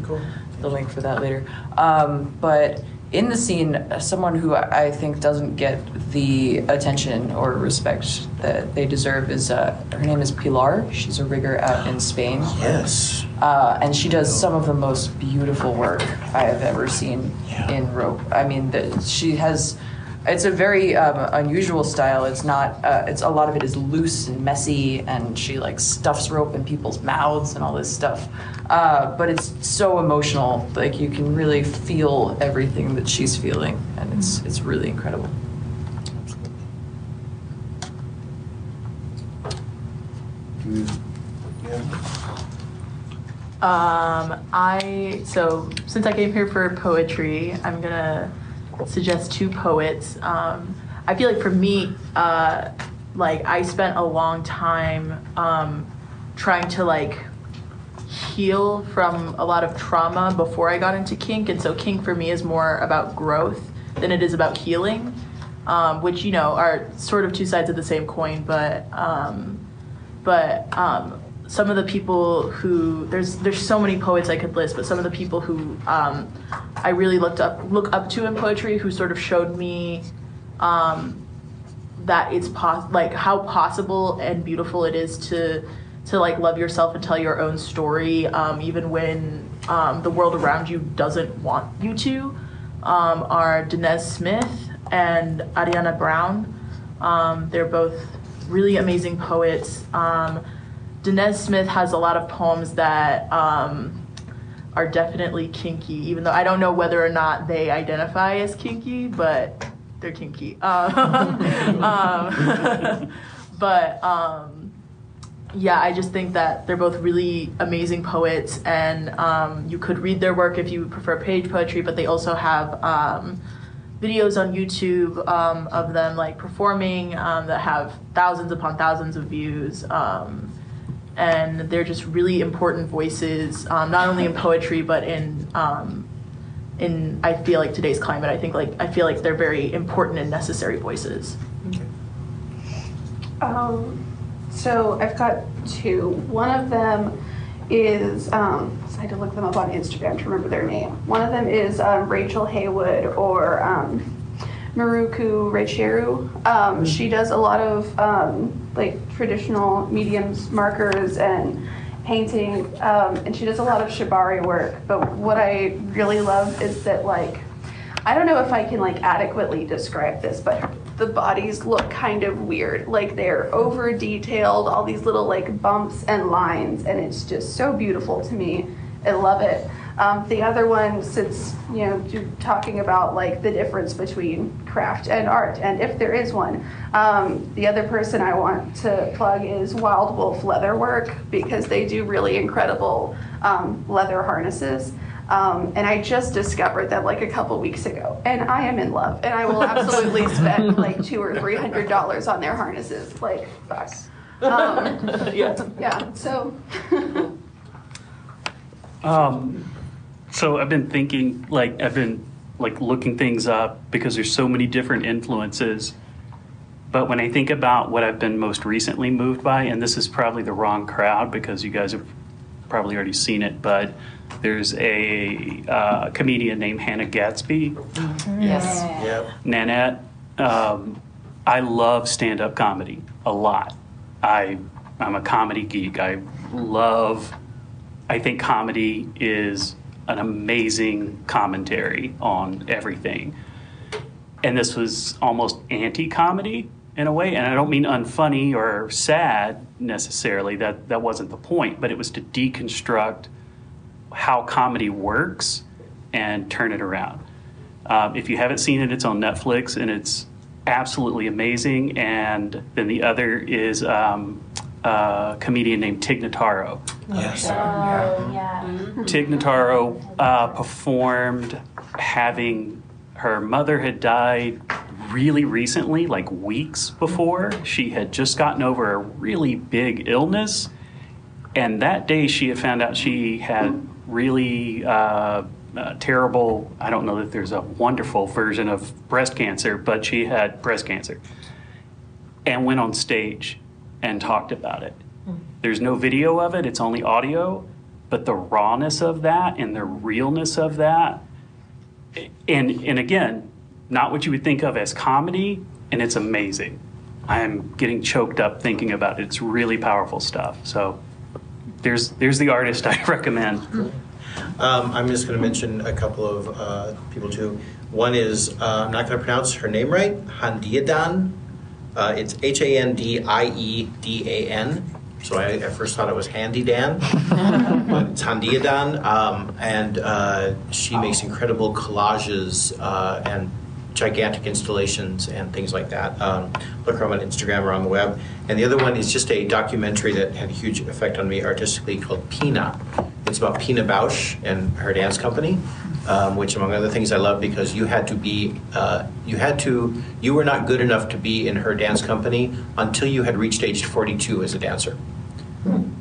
the link for that later. But in the scene, someone who I think doesn't get the attention or respect that they deserve is, her name is Pilar. She's a rigger out in Spain. Yes. And she does some of the most beautiful work I have ever seen in rope. I mean, she has... It's a very unusual style. It's not. It's a lot of it is loose and messy, and she like stuffs rope in people's mouths and all this stuff. But it's so emotional. Like you can really feel everything that she's feeling, and it's really incredible. So since I came here for poetry, I'm gonna suggest two poets. I feel like for me, like I spent a long time trying to like heal from a lot of trauma before I got into kink, and so kink for me is more about growth than it is about healing, which are sort of two sides of the same coin. But some of the people who there's so many poets I could list, but some of the people who I really look up to in poetry, who sort of showed me that it's like how possible and beautiful it is to like love yourself and tell your own story, even when the world around you doesn't want you to, are Denez Smith and Ariana Brown. They're both really amazing poets. Denez Smith has a lot of poems that are definitely kinky, even though I don't know whether or not they identify as kinky, but they're kinky. Yeah, I just think that they're both really amazing poets, and you could read their work if you prefer page poetry, but they also have videos on YouTube of them like performing that have thousands upon thousands of views. And they're just really important voices, not only in poetry, but in I feel like today's climate. I feel like they're very important and necessary voices. So I've got two. One of them is, I had to look them up on Instagram to remember their name. One of them is Rachel Haywood, or Maruku Reicheru. She does a lot of like traditional mediums, markers, and painting, and she does a lot of shibari work. But what I really love is that, like, I don't know if I can like adequately describe this, but the bodies look kind of weird. Like they're over detailed, all these little like bumps and lines, and it's just so beautiful to me. I love it. The other one, since you're talking about like the difference between craft and art, and if there is one, the other person I want to plug is Wild Wolf Leatherwork, because they do really incredible leather harnesses. And I just discovered them like a couple weeks ago, and I am in love, and I will absolutely spend like $200 or $300 on their harnesses. Like, fuck. Yeah. So. So I've been thinking, I've been looking things up because there's so many different influences. But when I think about what I've been most recently moved by, and this is probably the wrong crowd because you guys have probably already seen it, but there's a comedian named Hannah Gadsby. Yes. Yep. Nanette. I love stand-up comedy a lot. I'm a comedy geek. I think comedy is an amazing commentary on everything. And this was almost anti-comedy in a way, and I don't mean unfunny or sad necessarily, that wasn't the point, but it was to deconstruct how comedy works and turn it around. If you haven't seen it, it's on Netflix, and it's absolutely amazing. And then the other is a comedian named Tig Notaro. Yes. Oh, yeah. Tig Notaro performed having her mother had died really recently, like weeks before. She had just gotten over a really big illness, and that day she had found out she had really terrible, I don't know that there's a wonderful version of breast cancer, but she had breast cancer, and went on stage and talked about it. There's no video of it, it's only audio, but the rawness of that and the realness of that, and again, not what you would think of as comedy, and it's amazing. I'm getting choked up thinking about it. It's really powerful stuff. So there's the artist I recommend. I'm just going to mention a couple of people too. One is, I'm not going to pronounce her name right, Handiedan. It's Handiedan. So I at first thought it was Handy Dan, but it's Handiedan. And she makes incredible collages and gigantic installations and things like that. Look her up on Instagram or on the web. And the other one is just a documentary that had a huge effect on me artistically called Pina. It's about Pina Bausch and her dance company, which among other things I love because you were not good enough to be in her dance company until you had reached age 42 as a dancer.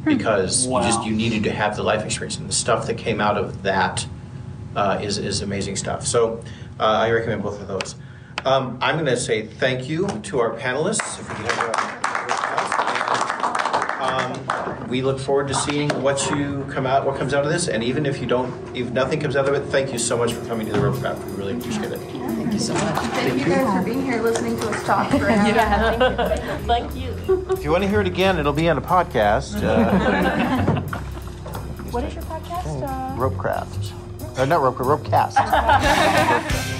Because you needed to have the life experience, and the stuff that came out of that is amazing stuff. So I recommend both of those. I'm going to say thank you to our panelists. If we can have we look forward to seeing what comes out of this, and even if nothing comes out of it, thank you so much for coming to the Ropecraft. We really appreciate it. Thank you so much. Thank you guys for being here, listening to us talk for an hour. Yeah, thank you. If you want to hear it again, it'll be on a podcast. What is your podcast? Ropecraft. Not Ropecraft, Ropecast.